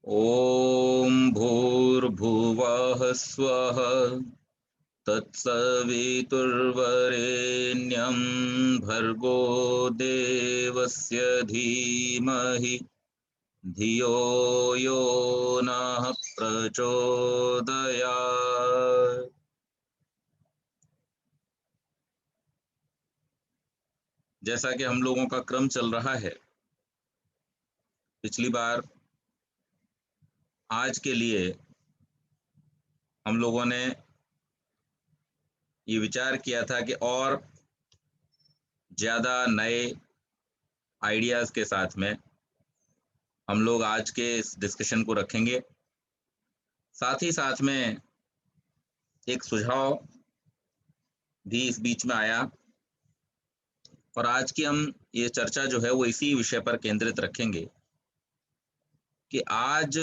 ॐ भूर्भुवः स्वः तत्सवितुर्वरेण्यं भर्गो देवस्य धीमहि धियो यो नः प्रचोदयात्। जैसा कि हम लोगों का क्रम चल रहा है, पिछली बार आज के लिए हम लोगों ने ये विचार किया था कि और ज़्यादा नए आइडियाज़ के साथ में हम लोग आज के इस डिस्कशन को रखेंगे। साथ ही साथ में एक सुझाव भी इस बीच में आया और आज की हम ये चर्चा जो है वो इसी विषय पर केंद्रित रखेंगे कि आज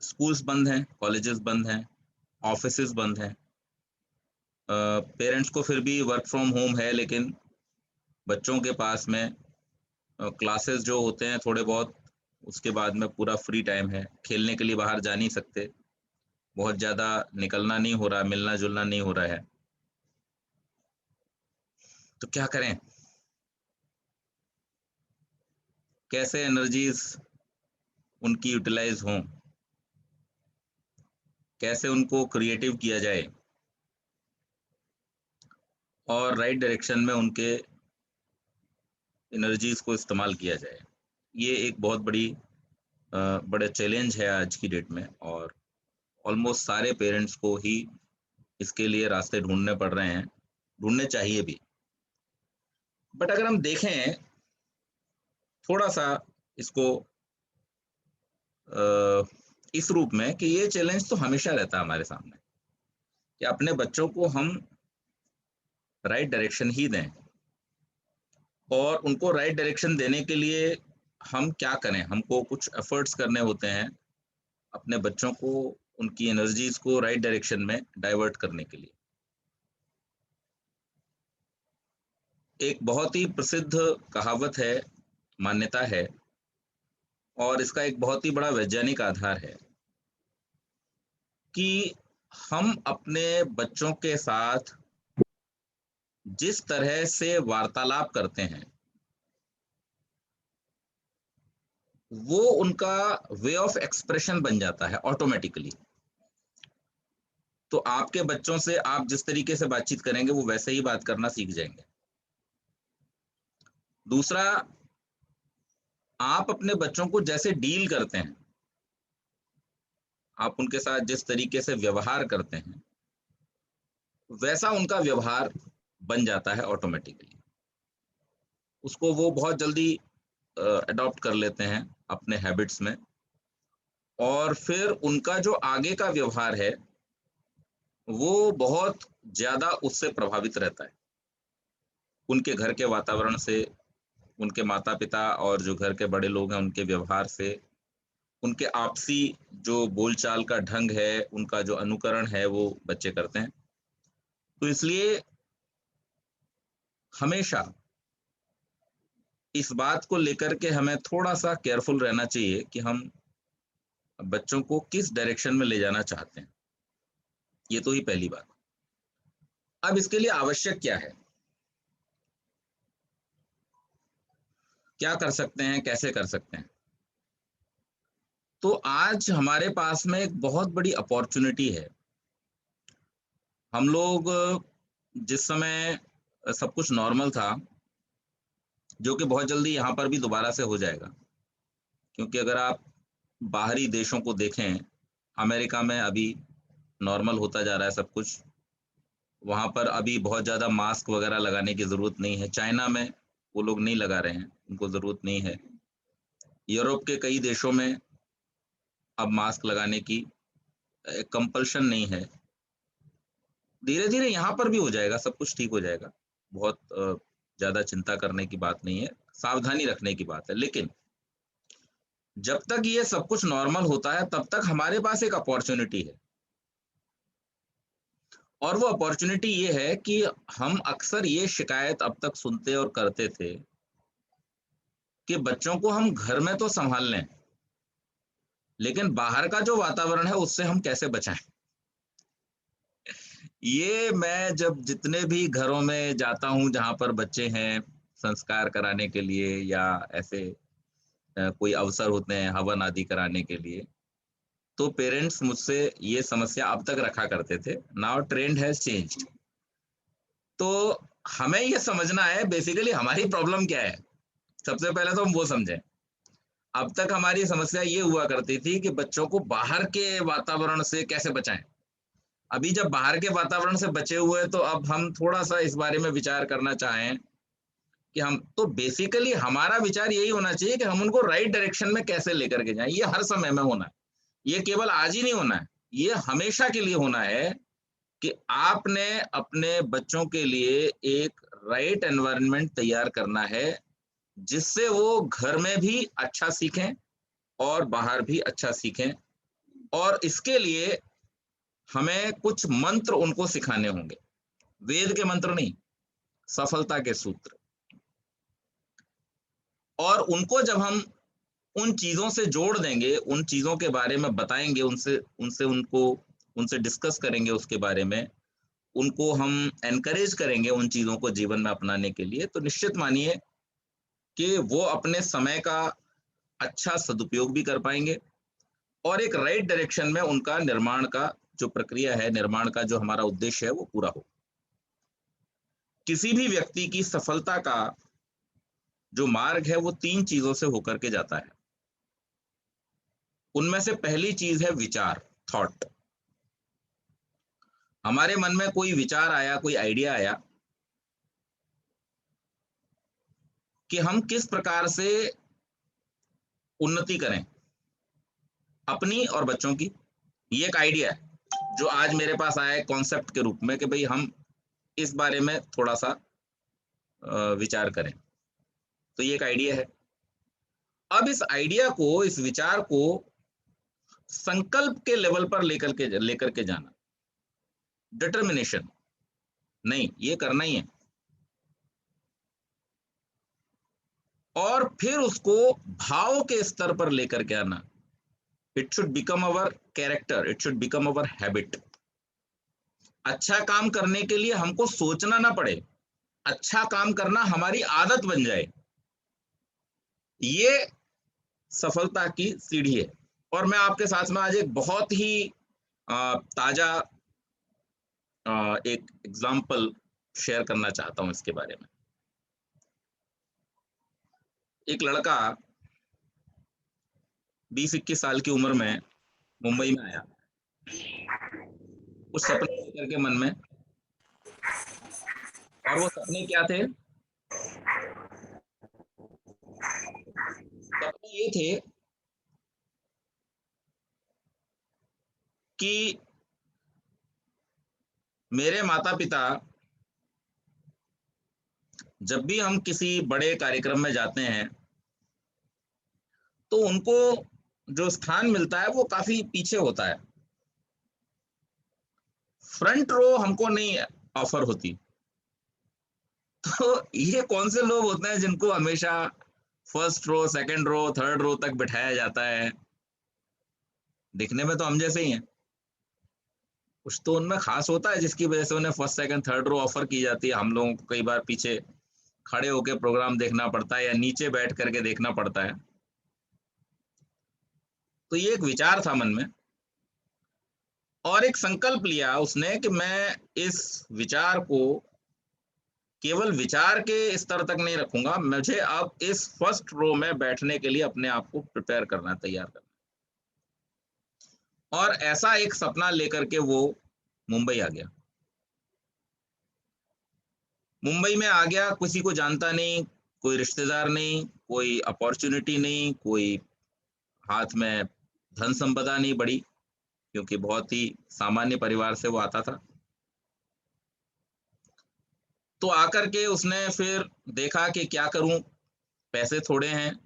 स्कूल्स बंद हैं, कॉलेजेस बंद हैं, ऑफिसेज बंद हैं। पेरेंट्स को फिर भी वर्क फ्रॉम होम है, लेकिन बच्चों के पास में क्लासेस जो होते हैं थोड़े बहुत, उसके बाद में पूरा फ्री टाइम है। खेलने के लिए बाहर जा नहीं सकते, बहुत ज़्यादा निकलना नहीं हो रहा, मिलना-जुलना नहीं हो रहा है। तो क्या करें? कैसे एनर्जीज़ उनकी यूटिलाइज़ हों? कैसे उनको क्रिएटिव किया जाए और राइट डायरेक्शन में उनके एनर्जीज़ को इस्तेमाल किया जाए? ये एक बहुत बड़ा चैलेंज है आज की डेट में, और ऑलमोस्ट सारे पेरेंट्स को ही इसके लिए रास्ते ढूँढने पड़ रहे हैं, ढूँढने चाहिए भी। बट अगर हम देखें थोड़ा-सा इसको अ, इस रूप में कि ये चैलेंज तो हमेशा रहता है हमारे सामने, कि अपने बच्चों को हम राइट डायरेक्शन ही दें, और उनको राइट डायरेक्शन देने के लिए हम क्या करें? हमको कुछ एफर्ट्स करने होते हैं अपने बच्चों को, उनकी एनर्जीज़ को राइट डायरेक्शन में डाइवर्ट करने के लिए। एक बहुत ही प्रसिद्ध कहावत है, मान्यता है, और इसका एक बहुत ही बड़ा वैज्ञानिक आधार है कि हम अपने बच्चों के साथ जिस तरह से वार्तालाप करते हैं, वो उनका वे ऑफ एक्सप्रेशन बन जाता है ऑटोमेटिकली। तो आपके बच्चों से आप जिस तरीके से बातचीत करेंगे, वो वैसे ही बात करना सीख जाएँगे। दूसरा, आप अपने बच्चों को जैसे डील करते हैं, आप उनके साथ जिस तरीके से व्यवहार करते हैं, वैसा उनका व्यवहार बन जाता है ऑटोमेटिकली। उसको वो बहुत जल्दी एडॉप्ट कर लेते हैं अपने हैबिट्स में, और फिर उनका जो आगे का व्यवहार है, वो बहुत ज़्यादा उससे प्रभावित रहता है। उनके घर के वातावरण से, उनके माता-पिता और जो घर के बड़े लोग हैं, उनके व्यवहार से, उनके आपसी जो बोलचाल का ढंग है, उनका जो अनुकरण है, वो बच्चे करते हैं। तो इसलिए हमेशा इस बात को लेकर के हमें थोड़ा-सा केयरफुल रहना चाहिए कि हम बच्चों को किस डायरेक्शन में ले जाना चाहते हैं। ये तो ही पहली बात। अब इसके लिए आवश्यक क्या है? क्या कर सकते हैं, कैसे कर सकते हैं? तो आज हमारे पास में एक बहुत बड़ी अपॉर्च्युनिटी है। हम लोग जिस समय सब कुछ नॉर्मल था, जो कि बहुत जल्दी यहाँ पर भी दोबारा से हो जाएगा। क्योंकि अगर आप बाहरी देशों को देखें, अमेरिका में अभी नॉर्मल होता जा रहा है सब कुछ। वहाँ पर अभी बहुत ज़्यादा मास्क वगैरह लगाने की ज़रूरत नहीं है। चाइना में वो लोग नहीं लगा रहे हैं, उनको ज़रूरत नहीं है। यूरोप के कई देशों में अब मास्क लगाने की कंपल्शन नहीं है। धीरे-धीरे यहाँ पर भी हो जाएगा, सब कुछ ठीक हो जाएगा। बहुत ज़्यादा चिंता करने की बात नहीं है, सावधानी रखने की बात है। लेकिन जब तक ये सब कुछ नॉर्मल होता है, तब तक हमारे पास एक अपॉर्च्युनिटी है, और वो अपॉर्च्युनिटी ये है कि हम अक्सर ये शिकायत अब तक सुनते और करते थे कि बच्चों को हम घर में तो संभाल लें, लेकिन बाहर का जो वातावरण है उससे हम कैसे बचाएं। ये मैं जब जितने भी घरों में जाता हूँ जहां पर बच्चे हैं संस्कार कराने के लिए, या ऐसे कोई अवसर होते हैं हवन आदि कराने के लिए, तो पेरेंट्स मुझसे ये समस्या अब तक रखा करते थे। Now trend has changed. तो हमें ये समझना है बेसिकली हमारी प्रॉब्लम क्या है। सबसे पहले तो हम वो समझें। अब तक हमारी समस्या ये हुआ करती थी कि बच्चों को बाहर के वातावरण से कैसे बचाएं। अभी जब बाहर के वातावरण से बचे हुए हैं, तो अब हम थोड़ा सा इस बारे में विचार करना चाहें कि हम तो बेसिकली हमारा विचार यही होना चाहिए कि हम उनको राइट डायरेक्शन में कैसे लेकर के जाएं। ये हर समय में होना है, ये केवल आज ही नहीं होना है, ये हमेशा के लिए होना है कि आपने अपने बच्चों के लिए एक राइट एनवायरनमेंट तैयार करना है, जिससे वो घर में भी अच्छा सीखें और बाहर भी अच्छा सीखें। और इसके लिए हमें कुछ मंत्र उनको सिखाने होंगे, वेद के मंत्र नहीं, सफलता के सूत्र। और उनको जब हम उन चीजों से जोड़ देंगे, उन चीजों के बारे में बताएंगे, उनसे उनसे उनको उनसे डिस्कस करेंगे उसके बारे में, उनको हम एनकरेज करेंगे उन चीजों को जीवन में अपनाने के लिए, तो निश्चित मानिए कि वो अपने समय का अच्छा सदुपयोग भी कर पाएंगे और एक राइट डायरेक्शन में उनका निर्माण का जो प्रक्रिया है, निर्माण का जो हमारा उद्देश्य है, वो पूरा हो। किसी भी व्यक्ति की सफलता का जो मार्ग है वो तीन चीजों से होकर के जाता है। उनमें से पहली चीज है विचार, थॉट। हमारे मन में कोई विचार आया, कोई आइडिया आया कि हम किस प्रकार से उन्नति करें अपनी और बच्चों की। ये एक आइडिया है जो आज मेरे पास आया है कॉन्सेप्ट के रूप में कि भाई हम इस बारे में थोड़ा सा विचार करें। तो ये एक आइडिया है। अब इस आइडिया को, इस विचार को संकल्प के लेवल पर लेकर के जाना, डिटर्मिनेशन, नहीं ये करना ही है। और फिर उसको भाव के स्तर पर लेकर के आना। It should become our character, it should become our habit. अच्छा काम करने के लिए हमको सोचना ना पड़े, अच्छा काम करना हमारी आदत बन जाए। ये सफलता की सीढ़ी है। और मैं आपके साथ में आज एक बहुत ही ताजा एक एग्जाम्पल शेयर करना चाहता हूं इसके बारे में। एक लड़का 20-21 साल की उम्र में मुंबई में आया, कुछ सपने लेकर के मन में। और वो सपने क्या थे? सपने ये थे कि मेरे माता पिता जब भी हम किसी बड़े कार्यक्रम में जाते हैं, तो उनको जो स्थान मिलता है वो काफी पीछे होता है, फ्रंट रो हमको नहीं ऑफर होती। तो ये कौन से लोग होते हैं जिनको हमेशा first row, second row, third row तक बिठाया जाता है? दिखने में तो हम जैसे ही हैं, कुछ तो उनमें खास होता है जिसकी वजह से उन्हें first second third row offer की जाती है। हम लोगों को कई बार पीछे खड़े होकर प्रोग्राम देखना पड़ता है या नीचे बैठ करके देखना पड़ता है। तो ये एक विचार था मन में, और एक संकल्प लिया उसने कि मैं इस विचार को केवल विचार के स्तर तक नहीं रखूंगा, मुझे अब इस फर्स्ट रो में बैठने के लिए अपने आप को प्रिपेयर करना, तैयार करना। और ऐसा एक सपना लेकर के वो मुंबई आ गया। मुंबई में आ गया, किसी को जानता नहीं, कोई रिश्तेदार नहीं, कोई अपॉर्चुनिटी नहीं, कोई हाथ में धन संपदा नहीं बड़ी, क्योंकि बहुत ही सामान्य परिवार से वो आता था। तो आकर के उसने फिर देखा कि क्या करूं, पैसे थोड़े हैं।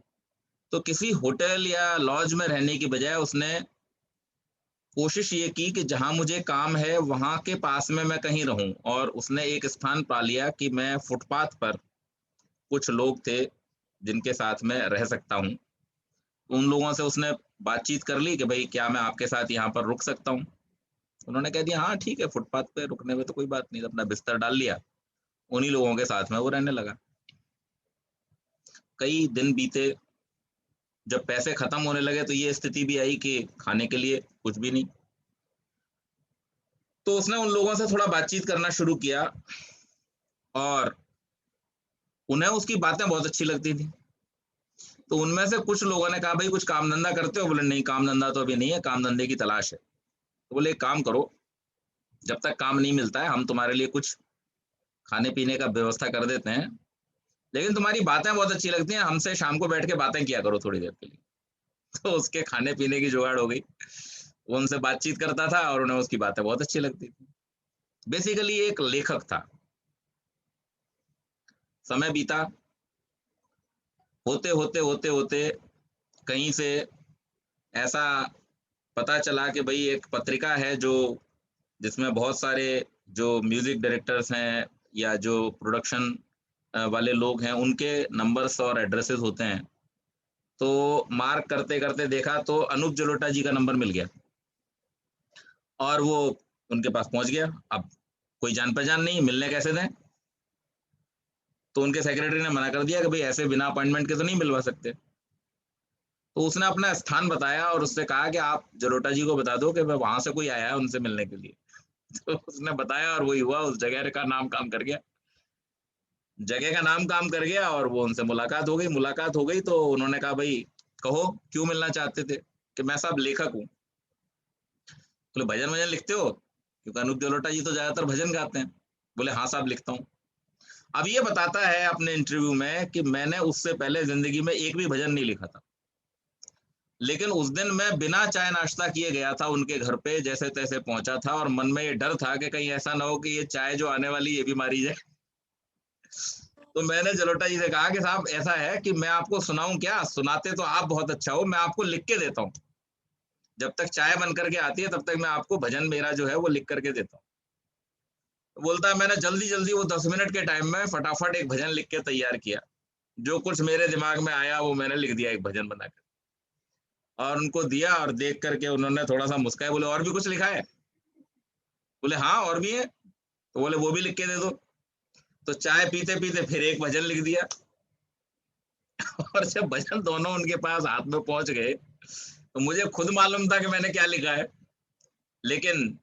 तो किसी होटल या लॉज में रहने की बजाय उसने कोशिश ये की कि जहां मुझे काम है वहां के पास में मैं कहीं रहूं। और उसने एक स्थान पा लिया कि मैं फुटपाथ पर, कुछ लोग थे जिनके साथ में रह सकता हूँ। उन लोगों से उसने बातचीत कर ली कि भाई क्या मैं आपके साथ यहाँ पर रुक सकता हूँ? उन्होंने कह दिया हाँ ठीक है, फुटपाथ पे रुकने में तो कोई बात नहीं, अपना बिस्तर डाल लिया, उन्हीं लोगों के साथ में वो रहने लगा। कई दिन बीते, जब पैसे खत्म होने लगे तो ये स्थिति भी आई कि खाने के लिए कुछ भी नहीं। तो उसने उन लोगों से थोड़ा बातचीत करना शुरू किया और उन्हें उसकी बातें बहुत अच्छी लगती थी। तो उनमें से कुछ लोगों ने कहा भाई कुछ काम धंधा करते हो? बोले नहीं, काम धंधा तो अभी नहीं है, काम धंधे की तलाश है। तो बोले एक काम करो, जब तक काम नहीं मिलता है हम तुम्हारे लिए कुछ खाने पीने का व्यवस्था कर देते हैं, लेकिन तुम्हारी बातें बहुत अच्छी लगती हैं, हमसे शाम को बैठ के बातें किया करो थोड़ी देर के लिए। तो उसके खाने पीने की जुगाड़ हो गई। वो उनसे बातचीत करता था और उन्हें उसकी बातें बहुत अच्छी लगती थी। बेसिकली एक लेखक था। समय बीता, होते होते होते होते कहीं से ऐसा पता चला कि भाई एक पत्रिका है जो, जिसमें बहुत सारे जो म्यूजिक डायरेक्टर्स हैं या जो प्रोडक्शन वाले लोग हैं, उनके नंबर्स और एड्रेसेस होते हैं। तो मार्क करते करते देखा तो अनूप जलोटा जी का नंबर मिल गया और वो उनके पास पहुंच गया। अब कोई जान पहचान नहीं, मिलने कैसे दें? तो उनके सेक्रेटरी ने मना कर दिया कि भाई ऐसे बिना अपॉइंटमेंट के तो नहीं मिलवा सकते। तो उसने अपना स्थान बताया और उससे कहा कि आप जलोटा जी को बता दो कि मैं वहां से कोई आया है उनसे मिलने के लिए। तो उसने बताया और वही हुआ, उस जगह का नाम काम कर गया। जगह का नाम काम कर गया और वो उनसे मुलाकात हो गई। मुलाकात हो गई तो उन्होंने कहा भाई कहो क्यों मिलना चाहते थे? कि मैं साहब लेखक हूँ। बोले भजन वजन लिखते हो? क्योंकि अनूप जलोटा जी तो ज्यादातर भजन गाते हैं। बोले हाँ साहब लिखता हूँ। अब ये बताता है अपने इंटरव्यू में कि मैंने उससे पहले जिंदगी में एक भी भजन नहीं लिखा था, लेकिन उस दिन मैं बिना चाय नाश्ता किए गया था उनके घर पे, जैसे तैसे पहुंचा था और मन में ये डर था कि कहीं ऐसा ना हो कि ये चाय जो आने वाली ये भी मारी जाए। तो मैंने जलोटा जी से कहा कि साहब ऐसा है कि मैं आपको सुनाऊं क्या? सुनाते तो आप बहुत अच्छा हो, मैं आपको लिख के देता हूँ। जब तक चाय बन करके आती है तब तक मैं आपको भजन मेरा जो है वो लिख करके देता हूँ। तो बोलता है मैंने जल्दी जल्दी वो 10 मिनट के टाइम में फटाफट एक भजन लिख के तैयार किया। जो कुछ मेरे दिमाग में आया वो मैंने लिख दिया एक भजन बनाकर और उनको दिया, और देख करके उन्होंने थोड़ा सा मुस्काए, बोले और भी कुछ लिखा है? बोले हाँ और भी है। तो बोले वो भी लिख के दे दो। तो चाय पीते पीते फिर एक भजन लिख दिया। और जब भजन दोनों उनके पास हाथ में पहुंच गए तो मुझे खुद मालूम था कि मैंने क्या लिखा है, लेकिन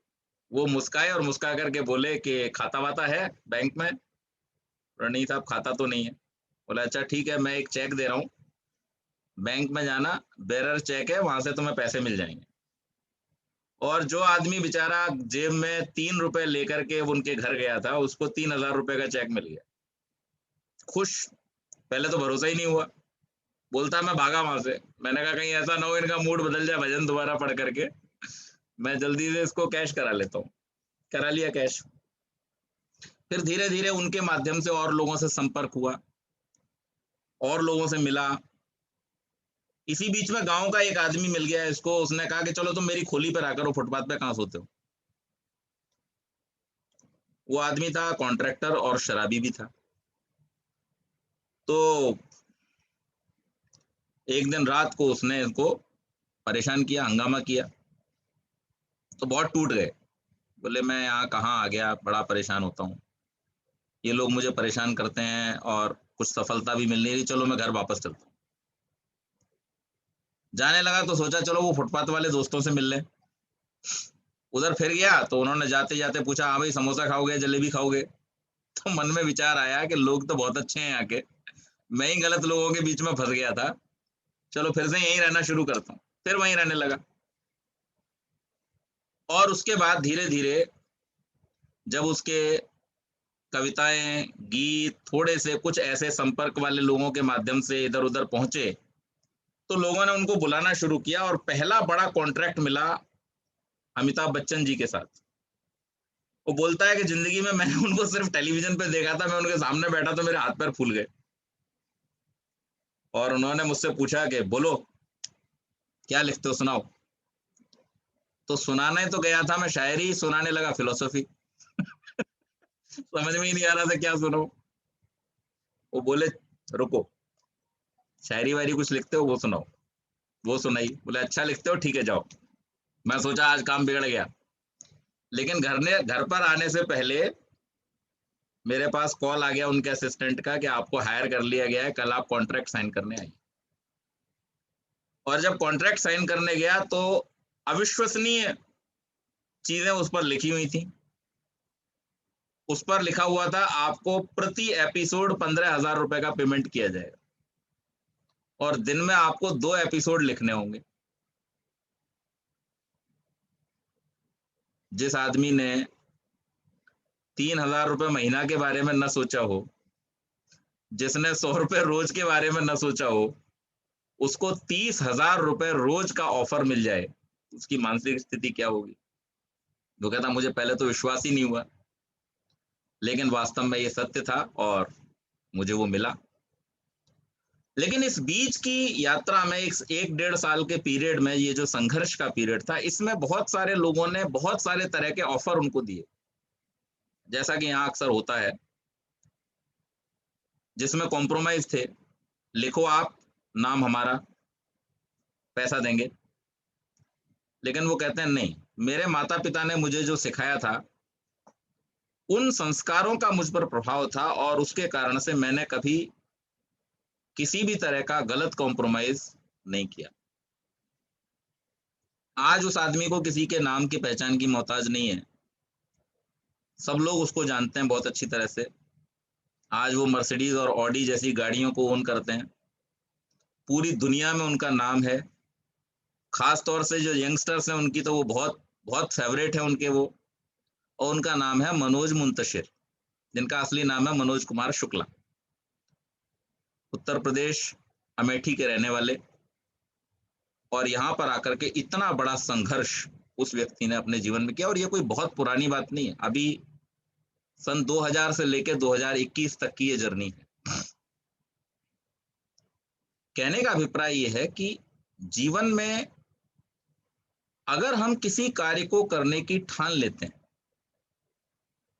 वो मुस्काए और मुस्का करके बोले कि खाता वाता है बैंक में? बोला नहीं साहब खाता तो नहीं है। बोला अच्छा ठीक है, मैं एक चेक दे रहा हूँ, बैंक में जाना, बेरर चेक है, वहां से तुम्हें पैसे मिल जाएंगे। और जो आदमी बेचारा जेब में 3 रुपए लेकर के उनके घर गया था, उसको 3,000 रुपए का चेक मिल गया। खुश। पहले तो भरोसा ही नहीं हुआ। बोलता मैं भागा वहां से। मैंने कहा कहीं ऐसा ना हो इनका मूड बदल जाए भजन दोबारा पढ़ करके, मैं जल्दी से इसको कैश करा लेता हूँ। करा लिया कैश। फिर धीरे धीरे उनके माध्यम से और लोगों से संपर्क हुआ, और लोगों से मिला। इसी बीच में गांव का एक आदमी मिल गया इसको, उसने कहा कि चलो तुम मेरी खोली पर आकर, वो फुटपाथ पे कहाँ सोते हो? वो आदमी था कॉन्ट्रैक्टर और शराबी भी था। तो एक दिन रात को उसने इनको परेशान किया, हंगामा किया। तो बहुत टूट गए। बोले मैं यहाँ कहाँ आ गया, बड़ा परेशान होता हूँ, ये लोग मुझे परेशान करते हैं और कुछ सफलता भी मिल नहीं रही, चलो मैं घर वापस चलता हूँ। जाने लगा तो सोचा चलो वो फुटपाथ वाले दोस्तों से मिल ले। उधर फिर गया तो उन्होंने जाते जाते पूछा हाँ भाई समोसा खाओगे, जलेबी खाओगे? तो मन में विचार आया कि लोग तो बहुत अच्छे हैं यहाँ के, मैं ही गलत लोगों के बीच में फंस गया था, चलो फिर से यहीं रहना शुरू करता हूँ। फिर वहीं रहने लगा। और उसके बाद धीरे धीरे जब उसके कविताएं, गीत थोड़े से कुछ ऐसे संपर्क वाले लोगों के माध्यम से इधर उधर पहुंचे, तो लोगों ने उनको बुलाना शुरू किया और पहला बड़ा कॉन्ट्रैक्ट मिला अमिताभ बच्चन जी के साथ। वो बोलता है कि जिंदगी में मैंने उनको सिर्फ टेलीविजन पे देखा था, मैं उनके सामने बैठा तो मेरे हाथ पैर फूल गए। और उन्होंने मुझसे पूछा कि बोलो क्या लिखते हो, सुनाओ। तो सुनाने तो गया था मैं शायरी, सुनाने लगा फिलोसफी। समझ में ही नहीं आ रहा था क्या सुनाऊं। वो बोले रुको, शायरी वायरी कुछ लिखते हो वो सुनाओ। वो सुनाई, बोले अच्छा लिखते हो, ठीक है जाओ। मैं सोचा आज काम बिगड़ गया, लेकिन घर पर आने से पहले मेरे पास कॉल आ गया उनके असिस्टेंट का कि आपको हायर कर लिया गया है, कल आप कॉन्ट्रैक्ट साइन करने आइए। और जब कॉन्ट्रैक्ट साइन करने गया तो अविश्वसनीय चीजें उस पर लिखी हुई थी। उस पर लिखा हुआ था आपको प्रति एपिसोड 15,000 रुपए का पेमेंट किया जाएगा और दिन में आपको 2 एपिसोड लिखने होंगे। जिस आदमी ने 3,000 रुपए महीना के बारे में न सोचा हो, जिसने 100 रुपए रोज के बारे में न सोचा हो, उसको 30,000 रुपए रोज का ऑफर मिल जाए, उसकी मानसिक स्थिति क्या होगी? वो कहता मुझे पहले तो विश्वास ही नहीं हुआ, लेकिन वास्तव में ये सत्य था और मुझे वो मिला। लेकिन इस बीच की यात्रा में एक 1.5 साल के पीरियड में, ये जो संघर्ष का पीरियड था, इसमें बहुत सारे लोगों ने बहुत सारे तरह के ऑफर उनको दिए, जैसा कि यहाँ अक्सर होता है, जिसमें कॉम्प्रोमाइज थे। लिखो आप नाम हमारा, पैसा देंगे। लेकिन वो कहते हैं नहीं, मेरे माता पिता ने मुझे जो सिखाया था, उन संस्कारों का मुझ पर प्रभाव था और उसके कारण से मैंने कभी किसी भी तरह का गलत कॉम्प्रोमाइज नहीं किया। आज उस आदमी को किसी के नाम की पहचान की मोहताज नहीं है, सब लोग उसको जानते हैं बहुत अच्छी तरह से। आज वो मर्सिडीज और ऑडी जैसी गाड़ियों को ओन करते हैं, पूरी दुनिया में उनका नाम है। खास तौर से जो यंगस्टर्स हैं उनकी तो वो बहुत बहुत फेवरेट है उनके वो। और उनका नाम है मनोज मुंतशिर, जिनका असली नाम है मनोज कुमार शुक्ला। उत्तर प्रदेश अमेठी के रहने वाले, और यहाँ पर आकर के इतना बड़ा संघर्ष उस व्यक्ति ने अपने जीवन में किया। और ये कोई बहुत पुरानी बात नहीं है, अभी सन 2000 से लेकर 2021 तक की ये जर्नी है। कहने का अभिप्राय ये है कि जीवन में अगर हम किसी कार्य को करने की ठान लेते हैं,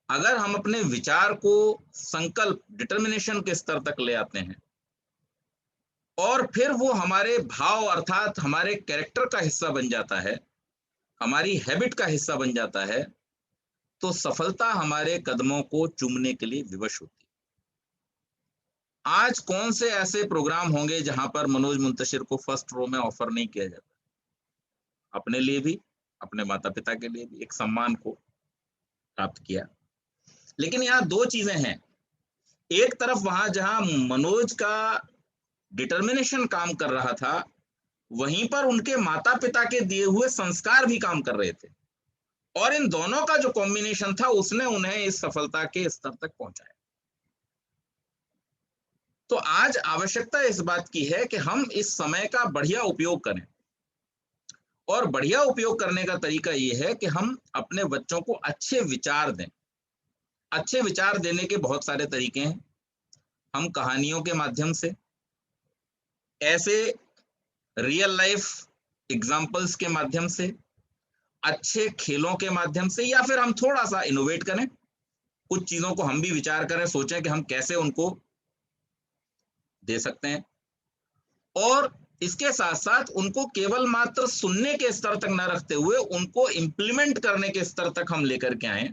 अगर हम अपने विचार को संकल्प डिटर्मिनेशन के स्तर तक ले आते हैं और फिर वो हमारे भाव अर्थात हमारे कैरेक्टर का हिस्सा बन जाता है, हमारी हैबिट का हिस्सा बन जाता है, तो सफलता हमारे कदमों को चूमने के लिए विवश होती है। आज कौन से ऐसे प्रोग्राम होंगे जहां पर मनोज मुंतशिर को फर्स्ट रो में ऑफर नहीं किया जाता? अपने लिए भी, अपने माता पिता के लिए भी एक सम्मान को प्राप्त किया। लेकिन यहाँ दो चीजें हैं। एक तरफ वहां जहां मनोज का डिटर्मिनेशन काम कर रहा था, वहीं पर उनके माता पिता के दिए हुए संस्कार भी काम कर रहे थे, और इन दोनों का जो कॉम्बिनेशन था उसने उन्हें इस सफलता के स्तर तक पहुंचाया। तो आज आवश्यकता इस बात की है कि हम इस समय का बढ़िया उपयोग करें, और बढ़िया उपयोग करने का तरीका यह है कि हम अपने बच्चों को अच्छे विचार दें। अच्छे विचार देने के बहुत सारे तरीके हैं। हम कहानियों के माध्यम से, ऐसे रियल लाइफ एग्जाम्पल्स के माध्यम से, अच्छे खेलों के माध्यम से, या फिर हम थोड़ा सा इनोवेट करें, कुछ चीजों को हम भी विचार करें, सोचें कि हम कैसे उनको दे सकते हैं। और इसके साथ साथ उनको केवल मात्र सुनने के स्तर तक न रखते हुए उनको इम्प्लीमेंट करने के स्तर तक हम लेकर के आए,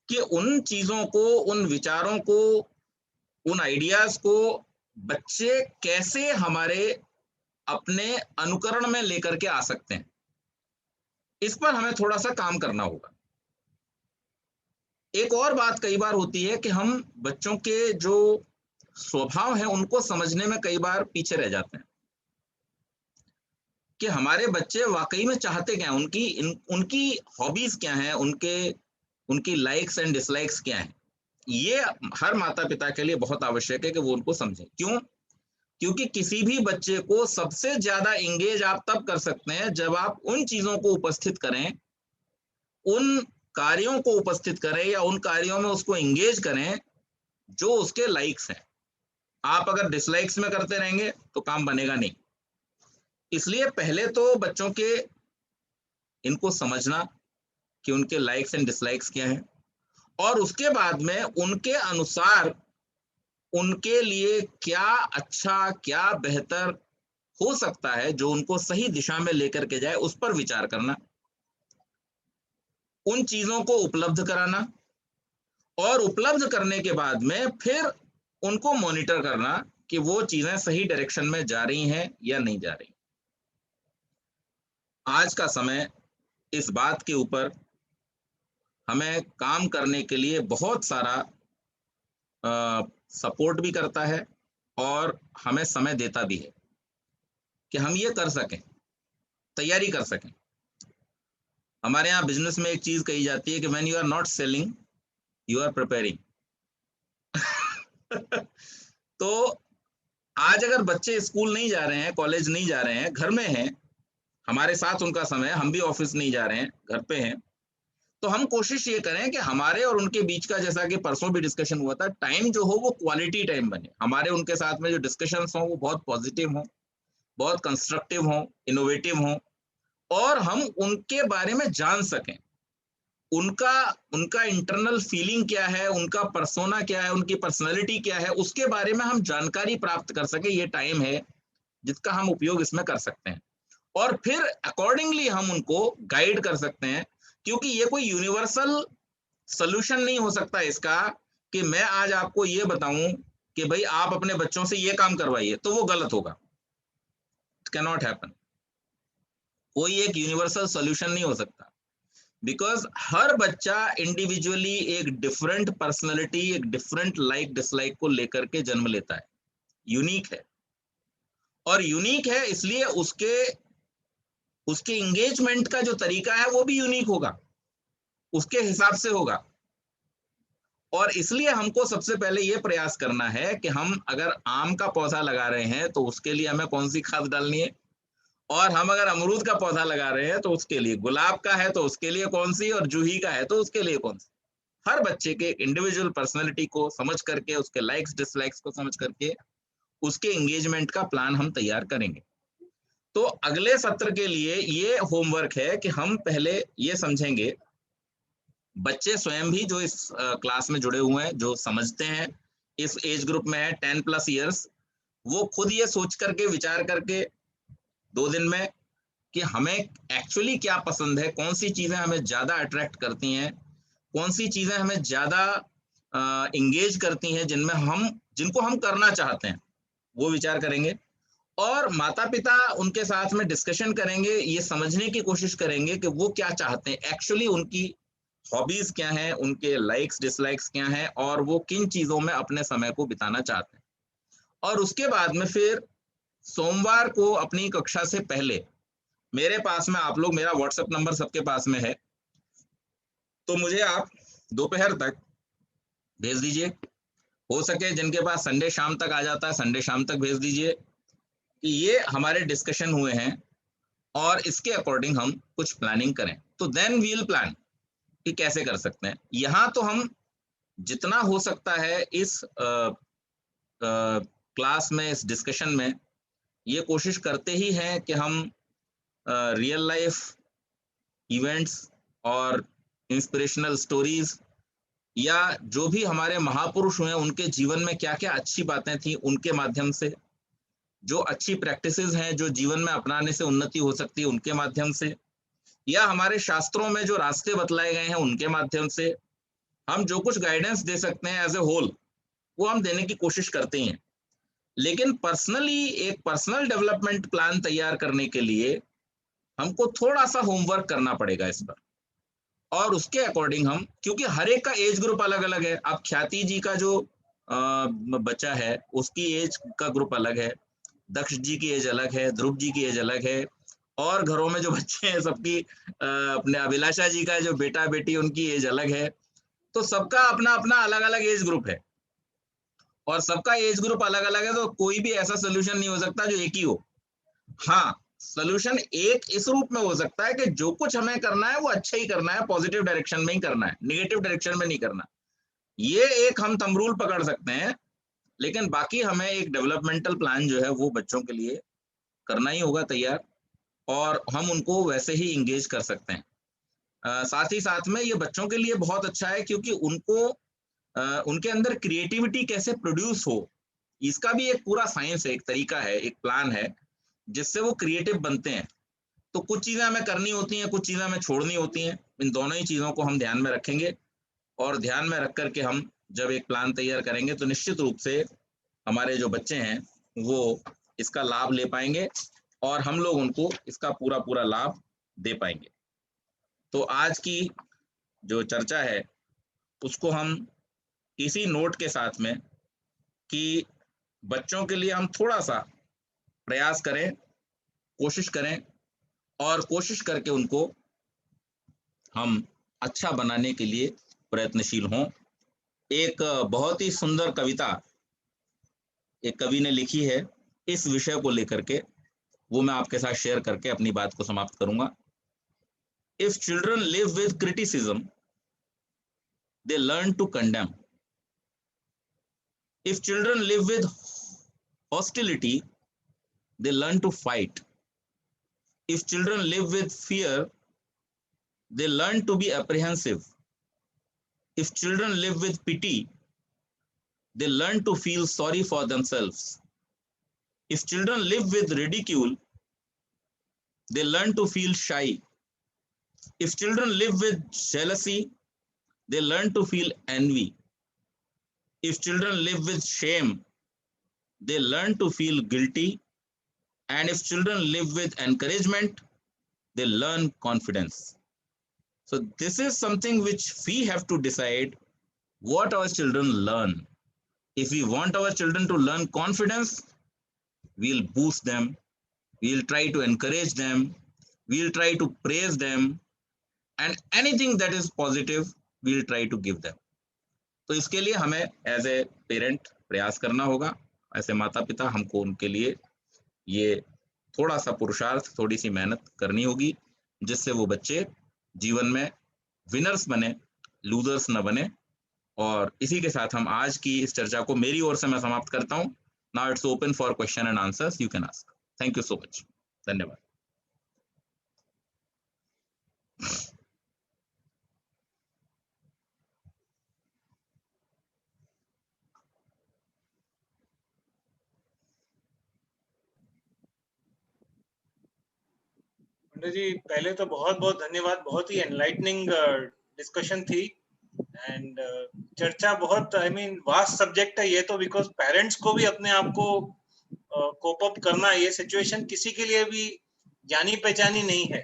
कि उन चीजों को, उन विचारों को, उन आइडियाज को बच्चे कैसे हमारे अपने अनुकरण में लेकर के आ सकते हैं। इस पर हमें थोड़ा सा काम करना होगा। एक और बात कई बार होती है कि हम बच्चों के जो स्वभाव है उनको समझने में कई बार पीछे रह जाते हैं, कि हमारे बच्चे वाकई में चाहते क्या हैं, उनकी हॉबीज क्या हैं, उनकी लाइक्स एंड डिसलाइक्स क्या हैं। ये हर माता पिता के लिए बहुत आवश्यक है कि वो उनको समझें। क्यों? क्योंकि किसी भी बच्चे को सबसे ज्यादा इंगेज आप तब कर सकते हैं जब आप उन चीजों को उपस्थित करें, उन कार्यों को उपस्थित करें, या उन कार्यों में उसको इंगेज करें जो उसके लाइक्स हैं। आप अगर डिसलाइक्स में करते रहेंगे तो काम बनेगा नहीं। इसलिए पहले तो बच्चों के इनको समझना कि उनके लाइक्स एंड डिसलाइक्स क्या हैं, और उसके बाद में उनके अनुसार उनके लिए क्या अच्छा, क्या बेहतर हो सकता है जो उनको सही दिशा में लेकर के जाए, उस पर विचार करना, उन चीजों को उपलब्ध कराना, और उपलब्ध करने के बाद में फिर उनको मॉनिटर करना कि वो चीजें सही डायरेक्शन में जा रही हैं या नहीं जा रही। आज का समय इस बात के ऊपर हमें काम करने के लिए बहुत सारा सपोर्ट भी करता है और हमें समय देता भी है कि हम ये कर सकें, तैयारी कर सकें। हमारे यहाँ बिजनेस में एक चीज कही जाती है कि when you are not selling, you are preparing. तो आज अगर बच्चे स्कूल नहीं जा रहे हैं, कॉलेज नहीं जा रहे हैं, घर में हैं, हमारे साथ उनका समय, हम भी ऑफिस नहीं जा रहे हैं, घर पे हैं, तो हम कोशिश ये करें कि हमारे और उनके बीच का, जैसा कि परसों भी डिस्कशन हुआ था, टाइम जो हो वो क्वालिटी टाइम बने। हमारे उनके साथ में जो डिस्कशंस हों वो बहुत पॉजिटिव हों, बहुत कंस्ट्रक्टिव हों, इनोवेटिव हों, और हम उनके बारे में जान सकें, उनका उनका इंटरनल फीलिंग क्या है, उनका पर्सोना क्या है, उनकी पर्सनैलिटी क्या है, उसके बारे में हम जानकारी प्राप्त कर सके। ये टाइम है जिसका हम उपयोग इसमें कर सकते हैं, और फिर अकॉर्डिंगली हम उनको गाइड कर सकते हैं, क्योंकि ये कोई यूनिवर्सल सोल्यूशन नहीं हो सकता इसका कि मैं आज आपको ये बताऊं कि भाई आप अपने बच्चों से ये काम करवाइए, तो वो गलत होगा। It can not happen. कोई एक यूनिवर्सल सोल्यूशन नहीं हो सकता, बिकॉज हर बच्चा इंडिविजुअली एक डिफरेंट पर्सनैलिटी, एक डिफरेंट लाइक डिसलाइक को लेकर के जन्म लेता है, यूनिक है। और यूनिक है इसलिए उसके उसके एंगेजमेंट का जो तरीका है वो भी यूनिक होगा, उसके हिसाब से होगा। और इसलिए हमको सबसे पहले ये प्रयास करना है कि हम अगर आम का पौधा लगा रहे हैं तो उसके लिए हमें कौन सी खाद डालनी है, और हम अगर अमरूद का पौधा लगा रहे हैं तो उसके लिए, गुलाब का है तो उसके लिए कौन सी, और जूही का है तो उसके लिए कौन सी। हर बच्चे के इंडिविजुअल पर्सनैलिटी को समझ करके, उसके लाइक्स डिसलाइक्स को समझ करके, उसके एंगेजमेंट का प्लान हम तैयार करेंगे। तो अगले सत्र के लिए ये होमवर्क है कि हम पहले ये समझेंगे, बच्चे स्वयं भी जो इस क्लास में जुड़े हुए हैं, जो समझते हैं, इस एज ग्रुप में है 10+ ईयर्स, वो खुद ये सोच करके, विचार करके 2 दिन में कि हमें एक्चुअली क्या पसंद है, कौन सी चीजें हमें ज्यादा अट्रैक्ट करती हैं, कौन सी चीजें हमें ज्यादा इंगेज करती हैं, जिनको हम करना चाहते हैं, वो विचार करेंगे। और माता पिता उनके साथ में डिस्कशन करेंगे, ये समझने की कोशिश करेंगे कि वो क्या चाहते हैं एक्चुअली, उनकी हॉबीज क्या हैं, उनके लाइक्स डिसलाइक्स क्या हैं, और वो किन चीजों में अपने समय को बिताना चाहते हैं। और उसके बाद में फिर सोमवार को अपनी कक्षा से पहले मेरे पास में, आप लोग, मेरा व्हाट्सएप नंबर सबके पास में है, तो मुझे आप दोपहर तक भेज दीजिए। हो सके जिनके पास संडे शाम तक आ जाता है, संडे शाम तक भेज दीजिए कि ये हमारे डिस्कशन हुए हैं, और इसके अकॉर्डिंग हम कुछ प्लानिंग करें। तो देन वी विल प्लान कि कैसे कर सकते हैं। यहाँ तो हम जितना हो सकता है इस क्लास में, इस डिस्कशन में, ये कोशिश करते ही हैं कि हम रियल लाइफ इवेंट्स और इंस्पिरेशनल स्टोरीज, या जो भी हमारे महापुरुष हुए उनके जीवन में क्या क्या अच्छी बातें थी, उनके माध्यम से, जो अच्छी प्रैक्टिसेस हैं जो जीवन में अपनाने से उन्नति हो सकती है, उनके माध्यम से, या हमारे शास्त्रों में जो रास्ते बतलाए गए हैं उनके माध्यम से, हम जो कुछ गाइडेंस दे सकते हैं एज ए होल, वो हम देने की कोशिश करते हैं। लेकिन पर्सनली एक पर्सनल डेवलपमेंट प्लान तैयार करने के लिए हमको थोड़ा सा होमवर्क करना पड़ेगा इस पर, और उसके अकॉर्डिंग हम, क्योंकि हर एक का एज ग्रुप अलग अलग है। अब ख्याति जी का जो बच्चा है उसकी एज का ग्रुप अलग है, दक्ष जी की एज अलग है, ध्रुव जी की एज अलग है, और घरों में जो बच्चे हैं सबकी, अपने अभिलाषा जी का जो बेटा बेटी उनकी एज अलग है। तो सबका अपना अपना अलग अलग एज ग्रुप है, और सबका एज ग्रुप अलग अलग है, तो कोई भी ऐसा सोल्यूशन नहीं हो सकता जो एक ही हो। हाँ, सोल्यूशन एक इस रूप में हो सकता है कि जो कुछ हमें करना है वो अच्छा ही करना है, पॉजिटिव डायरेक्शन में ही करना है, निगेटिव डायरेक्शन में नहीं करना। ये एक हम थंब रूल पकड़ सकते हैं, लेकिन बाकी हमें एक डेवलपमेंटल प्लान जो है वो बच्चों के लिए करना ही होगा तैयार, और हम उनको वैसे ही इंगेज कर सकते हैं। साथ ही साथ में ये बच्चों के लिए बहुत अच्छा है, क्योंकि उनको उनके अंदर क्रिएटिविटी कैसे प्रोड्यूस हो, इसका भी एक पूरा साइंस है, एक तरीका है, एक प्लान है, जिससे वो क्रिएटिव बनते हैं। तो कुछ चीजें हमें करनी होती हैं, कुछ चीजें हमें छोड़नी होती हैं। इन दोनों ही चीजों को हम ध्यान में रखेंगे, और ध्यान में रख करके हम जब एक प्लान तैयार करेंगे तो निश्चित रूप से हमारे जो बच्चे हैं वो इसका लाभ ले पाएंगे, और हम लोग उनको इसका पूरा पूरा लाभ दे पाएंगे। तो आज की जो चर्चा है उसको हम इसी नोट के साथ में, कि बच्चों के लिए हम थोड़ा सा प्रयास करें, कोशिश करें, और कोशिश करके उनको हम अच्छा बनाने के लिए प्रयत्नशील हों। एक बहुत ही सुंदर कविता एक कवि ने लिखी है इस विषय को लेकर के, वो मैं आपके साथ शेयर करके अपनी बात को समाप्त करूंगा। If children live with criticism, they learn to condemn. If children live with hostility, they learn to fight. If children live with fear, they learn to be apprehensive. If children live with pity, they learn to feel sorry for themselves. If children live with ridicule, they learn to feel shy. If children live with jealousy, they learn to feel envy. If children live with shame, they learn to feel guilty. And if children live with encouragement, they learn confidence. So this is something which we have to decide what our children learn. If we want our children to learn confidence, we'll boost them, we'll try to encourage them, we'll try to praise them, and anything that is positive, we'll try to give them. तो इसके लिए हमें as a parent प्रयास करना होगा, ऐसे माता पिता हमको उनके लिए ये थोड़ा सा पुरुषार्थ, थोड़ी सी मेहनत करनी होगी, जिससे वो बच्चे जीवन में विनर्स बने, लूजर्स न बने। और इसी के साथ हम आज की इस चर्चा को मेरी ओर से मैं समाप्त करता हूं। Now it's open for question and answers, you can ask. Thank you so much. धन्यवाद। पंडित जी, पहले तो बहुत बहुत धन्यवाद, बहुत ही एनलाइटनिंग डिस्कशन थी, एंड चर्चा बहुत वास्ट सब्जेक्ट है ये तो, बिकॉज पेरेंट्स को भी अपने आप को कोप अप करना, ये सिचुएशन किसी के लिए भी जानी पहचानी नहीं है।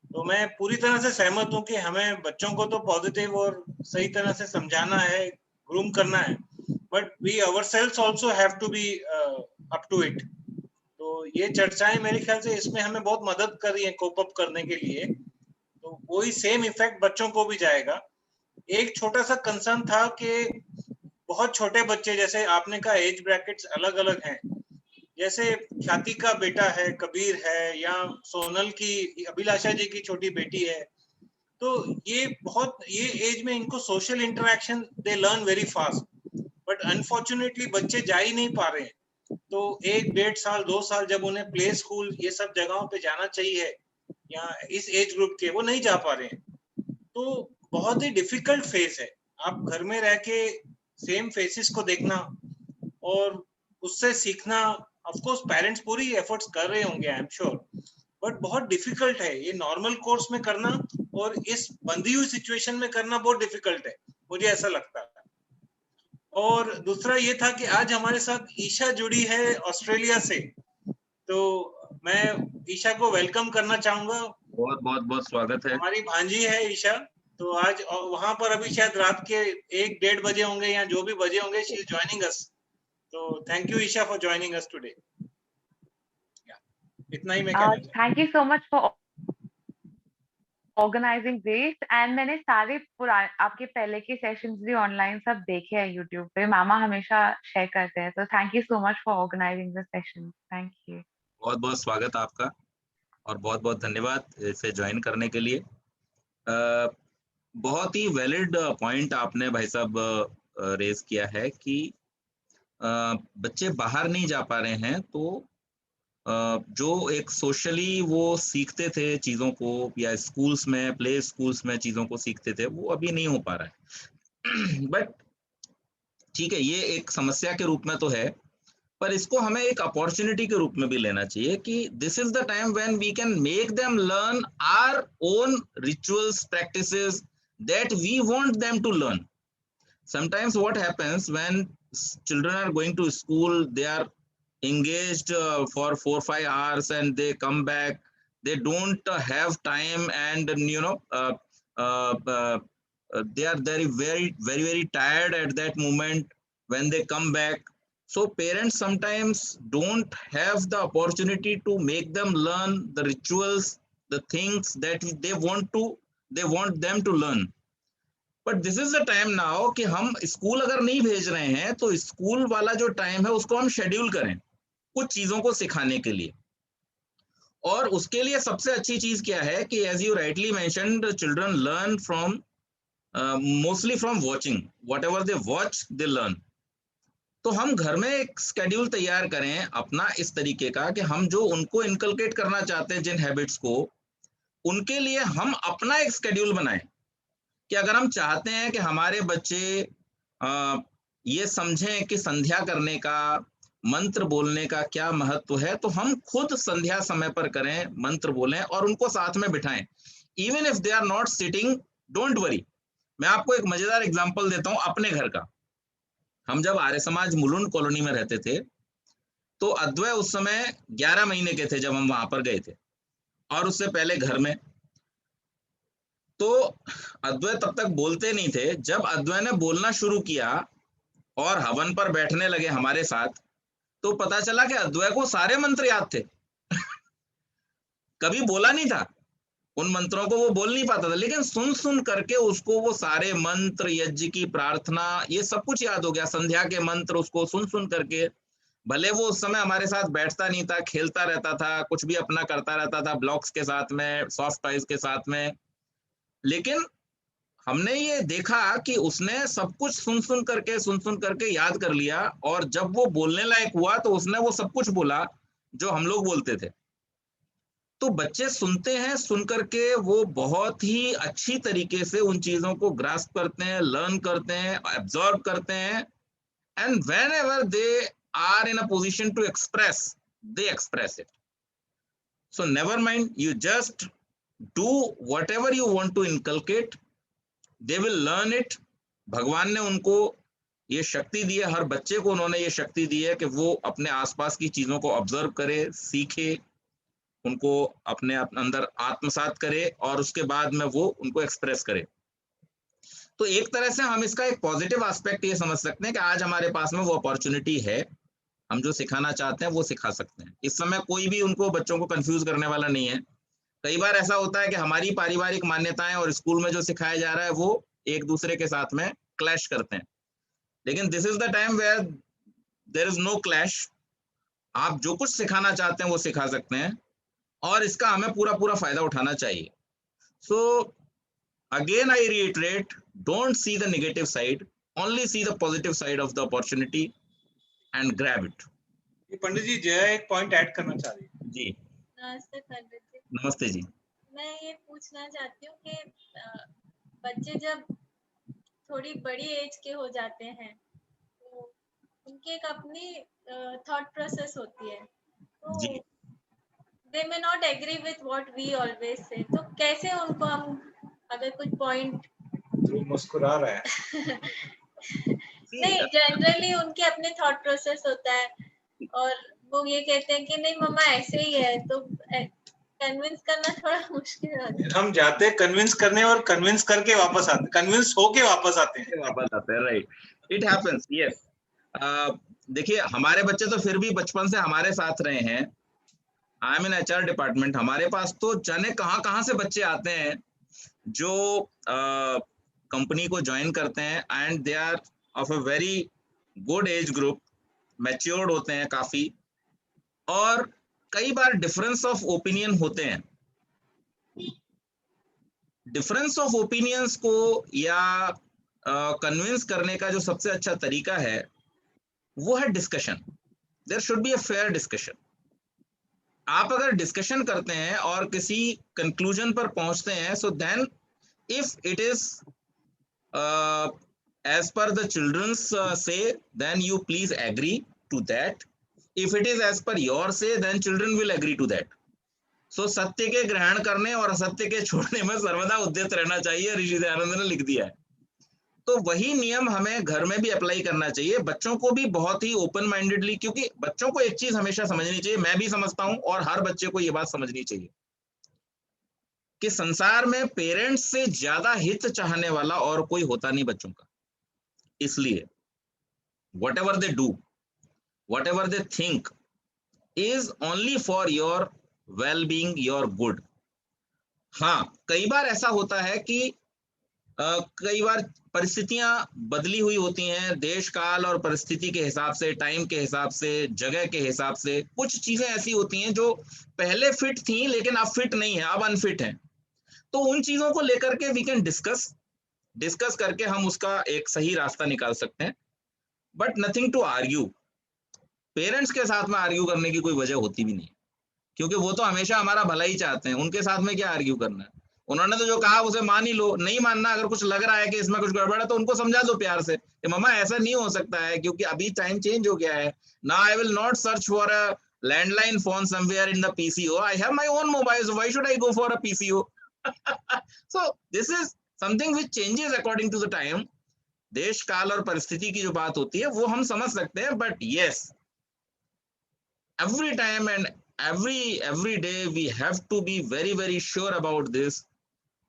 तो मैं पूरी तरह से सहमत हूँ कि हमें बच्चों को तो पॉजिटिव और सही तरह से समझाना है, ग्रूम करना है, but we ourselves also have to be up to it. तो ये चर्चाएं मेरे ख्याल से इसमें हमें बहुत मदद कर रही है कोप अप करने के लिए, तो वही सेम इफेक्ट बच्चों को भी जाएगा। एक छोटा सा कंसर्न था कि बहुत छोटे बच्चे, जैसे आपने कहा एज ब्रैकेट्स अलग अलग हैं, जैसे ख्याति का बेटा है, कबीर है, या सोनल की, अभिलाषा जी की छोटी बेटी है, तो ये एज में इनको social interaction they learn very fast, but unfortunately बच्चे जा ही नहीं पा रहे हैं। तो 1-1.5 साल 2 साल जब उन्हें प्ले स्कूल ये सब जगहों पे जाना चाहिए, या इस एज ग्रुप के, वो नहीं जा पा रहे हैं। तो बहुत ही डिफिकल्ट फेज है। आप घर में रह के सेम फेसेस को देखना और उससे सीखना, ऑफ कोर्स पेरेंट्स पूरी एफर्ट्स कर रहे होंगे, आई एम श्योर, बट बहुत डिफिकल्ट है ये नॉर्मल कोर्स में करना, और इस बंधी हुई सिचुएशन में करना बहुत डिफिकल्ट है, मुझे ऐसा लगता है। और दूसरा ये था कि आज हमारे साथ ईशा जुड़ी है ऑस्ट्रेलिया से, तो मैं ईशा को वेलकम करना चाहूंगा। बहुत बहुत बहुत स्वागत है। हमारी भांजी है ईशा, तो आज वहां पर अभी शायद रात के 1-1:30 बजे होंगे, या जो भी बजे होंगे, शी इज जॉइनिंग अस। तो thank you Isha for joining us today. इतना ही मैं कहना चाहता हूं। Thank you so much for organising this, and मैंने सारे आपके पहले के सेशंस भी ऑनलाइन सब देखे हैं यूट्यूब पे, मामा हमेशा शेयर करते हैं, तो thank you so much for organising this session. Thank you. बहुत बहुत स्वागत आपका, और बहुत बहुत धन्यवाद इसे ज्वाइन करने के लिए। बहुत ही वैलिड पॉइंट आपने भाई साहब रेज किया है कि बच्चे बाहर नहीं जा पा रहे हैं, तो जो एक सोशली वो सीखते थे चीज़ों को, या स्कूल्स में, प्ले स्कूल्स में चीज़ों को सीखते थे, वो अभी नहीं हो पा रहा है। बट ठीक है, ये एक समस्या के रूप में तो है, पर इसको हमें एक अपॉर्चुनिटी के रूप में भी लेना चाहिए कि this is the time when we can make them learn our own rituals practices that we want them to learn. Sometimes what happens when children are going to school, they are engaged for 4 5 hours and they come back, they don't have time, and uh, uh, they are very tired at that moment when they come back. So parents sometimes don't have the opportunity to make them learn the rituals, the things that they want them to learn. But this is the time now कि हम school अगर नहीं भेज रहे हैं तो school वाला जो टाइम है उसको हम शेड्यूल करें कुछ चीजों को सिखाने के लिए. और उसके लिए सबसे अच्छी चीज क्या है कि as you rightly mentioned, children learn from mostly from watching. Whatever they watch they learn. तो हम घर में एक स्केड्यूल तैयार करें अपना इस तरीके का कि हम जो उनको इनकलकेट करना चाहते हैं जिन हैबिट्स को, उनके लिए हम अपना एक स्केड्यूल बनाएं कि अगर हम चाहते हैं कि हमारे बच्चे ये समझें कि संध्या करने का, मंत्र बोलने का क्या महत्व है, तो हम खुद संध्या समय पर करें, मंत्र बोलें और उनको साथ में बिठाएं. Even if they are not sitting, don't worry. मैं आपको एक मजेदार एग्जांपल देता हूं अपने घर का. हम जब आर्य समाज मुलुंड कॉलोनी में रहते थे तो अद्वैय उस समय 11 महीने के थे जब हम वहां पर गए थे, और उससे पहले घर में. तो अद्वैत तब तक बोलते नहीं थे. जब अद्वैत ने बोलना शुरू किया और हवन पर बैठने लगे हमारे साथ, तो पता चला कि अद्वैत को सारे मंत्र याद थे. कभी बोला नहीं था, उन मंत्रों को वो बोल नहीं पाता था, लेकिन सुन सुन करके उसको वो सारे मंत्र, यज्ञ की प्रार्थना, ये सब कुछ याद हो गया. संध्या के मंत्र उसको सुन सुन करके, भले वो उस समय हमारे साथ बैठता नहीं था, खेलता रहता था, कुछ भी अपना करता रहता था, ब्लॉक्स के साथ में, सॉफ्ट टॉयज के साथ में, लेकिन हमने ये देखा कि उसने सब कुछ सुन सुन करके याद कर लिया. और जब वो बोलने लायक हुआ तो उसने वो सब कुछ बोला जो हम लोग बोलते थे. तो बच्चे सुनते हैं, सुन करके वो बहुत ही अच्छी तरीके से उन चीजों को ग्रास्प करते हैं, लर्न करते हैं, एब्जॉर्ब करते हैं. And whenever they are in a position to express, they express it. So never mind, you just do whatever you want to inculcate, they will learn it. भगवान ने उनको ये शक्ति दी है, हर बच्चे को उन्होंने ये शक्ति दी है कि वो अपने आसपास की चीजों को ऑब्जर्व करे, सीखे, उनको अपने अंदर आत्मसात करे और उसके बाद में वो उनको एक्सप्रेस करे. तो एक तरह से हम इसका एक पॉजिटिव एस्पेक्ट ये समझ सकते हैं कि आज हमारे पास में वो अपॉर्चुनिटी है, हम जो सिखाना चाहते हैं वो सिखा सकते हैं. इस समय कोई भी उनको, बच्चों को कंफ्यूज करने वाला नहीं है. कई बार ऐसा होता है कि हमारी पारिवारिक मान्यताएं और स्कूल में जो सिखाया जा रहा है वो एक दूसरे के साथ में क्लैश करते हैं, लेकिन this is the time where there is no clash. आप जो कुछ सिखाना चाहते हैं वो सिखा सकते हैं और इसका हमें पूरा पूरा फायदा उठाना चाहिए. So again I reiterate, don't see the negative side, only see the positive side of the opportunity and grab it. Pandit ji, Jaya एक पॉइंट ऐड करना चाह रही है. जी नमस्ते पंडित जी. नमस्ते जी. मैं ये पूछना चाहती हूँ कि बच्चे जब थोड़ी बड़ी एज के हो जाते हैं तो उनकी एक अपनी थॉट प्रोसेस होती है, तो they may not agree with what we always say. तो कैसे उनको हम, अगर कुछ पॉइंट, मुस्कुरा रहा है. नहीं, जनरली उनके अपने थॉट प्रोसेस होता है और वो ये कहते हैं कि नहीं मम्मा ऐसे ही है, तो कन्विंस करना थोड़ा मुश्किल होता है. हम जाते हैं कन्विंस करने और कन्विंस करके वापस आते, कन्विंस होके वापस आते हैं. Right, it happens. यस, देखिए हमारे बच्चे तो फिर भी बचपन से हमारे साथ रहे हैं. I am in HR department. हमारे पास तो जाने कहाँ से बच्चे आते हैं जो कंपनी को ज्वाइन करते हैं and they are of a very good age group, matured होते हैं काफी, और कई बार डिफरेंस ऑफ ओपिनियन होते हैं. डिफरेंस ऑफ ओपिनियंस को या कन्विंस करने का जो सबसे अच्छा तरीका है वो है discussion. There should be a fair discussion. आप अगर डिस्कशन करते हैं और किसी कंक्लूजन पर पहुंचते हैं, so then if it is as per the children's say, then you please agree to that. If it is as per your say, then children will agree to that. So सत्य के ग्रहण करने और असत्य के छोड़ने में सर्वदा उद्यत रहना चाहिए, ऋषि दयानंद ने लिख दिया है। तो वही नियम हमें घर में भी अप्लाई करना चाहिए, बच्चों को भी बहुत ही ओपन माइंडेडली, क्योंकि बच्चों को एक चीज हमेशा समझनी चाहिए, मैं भी समझता हूं और हर बच्चे को ये बात समझनी चाहिए कि संसार में पेरेंट्स से ज्यादा हित चाहने वाला और कोई होता नहीं बच्चों का। इसलिए whatever they do, whatever they think is only for your well-being, your good. हाँ, कई बार ऐसा होता है कि कई बार परिस्थितियां बदली हुई होती हैं, देश काल और परिस्थिति के हिसाब से, टाइम के हिसाब से, जगह के हिसाब से कुछ चीजें ऐसी होती हैं जो पहले फिट थी लेकिन अब फिट नहीं है, अब अनफिट है। तो उन चीजों को लेकर के वी कैन डिस्कस करके हम उसका एक सही रास्ता निकाल सकते हैं, but nothing to argue. Parents के साथ में आर्ग्यू करने की कोई वजह होती भी नहीं, क्योंकि वो तो हमेशा हमारा भला ही चाहते हैं, उनके साथ में क्या आर्ग्यू करना है। उन्होंने तो जो कहा उसे मान ही लो, नहीं मानना, अगर कुछ लग रहा है कि इसमें कुछ गड़बड़ है तो उनको समझा दो प्यार से कि मम्मा ऐसा नहीं हो सकता है, क्योंकि अभी टाइम चेंज हो गया है। Now I will not search for a landline phone somewhere in the PCO, I have my own mobile, so why should I go for a PCO? So this is something which changes according to the time. देश काल और परिस्थिति की जो बात होती है वो हम समझ सकते हैं, but yes, every time and every day we have to be very sure about this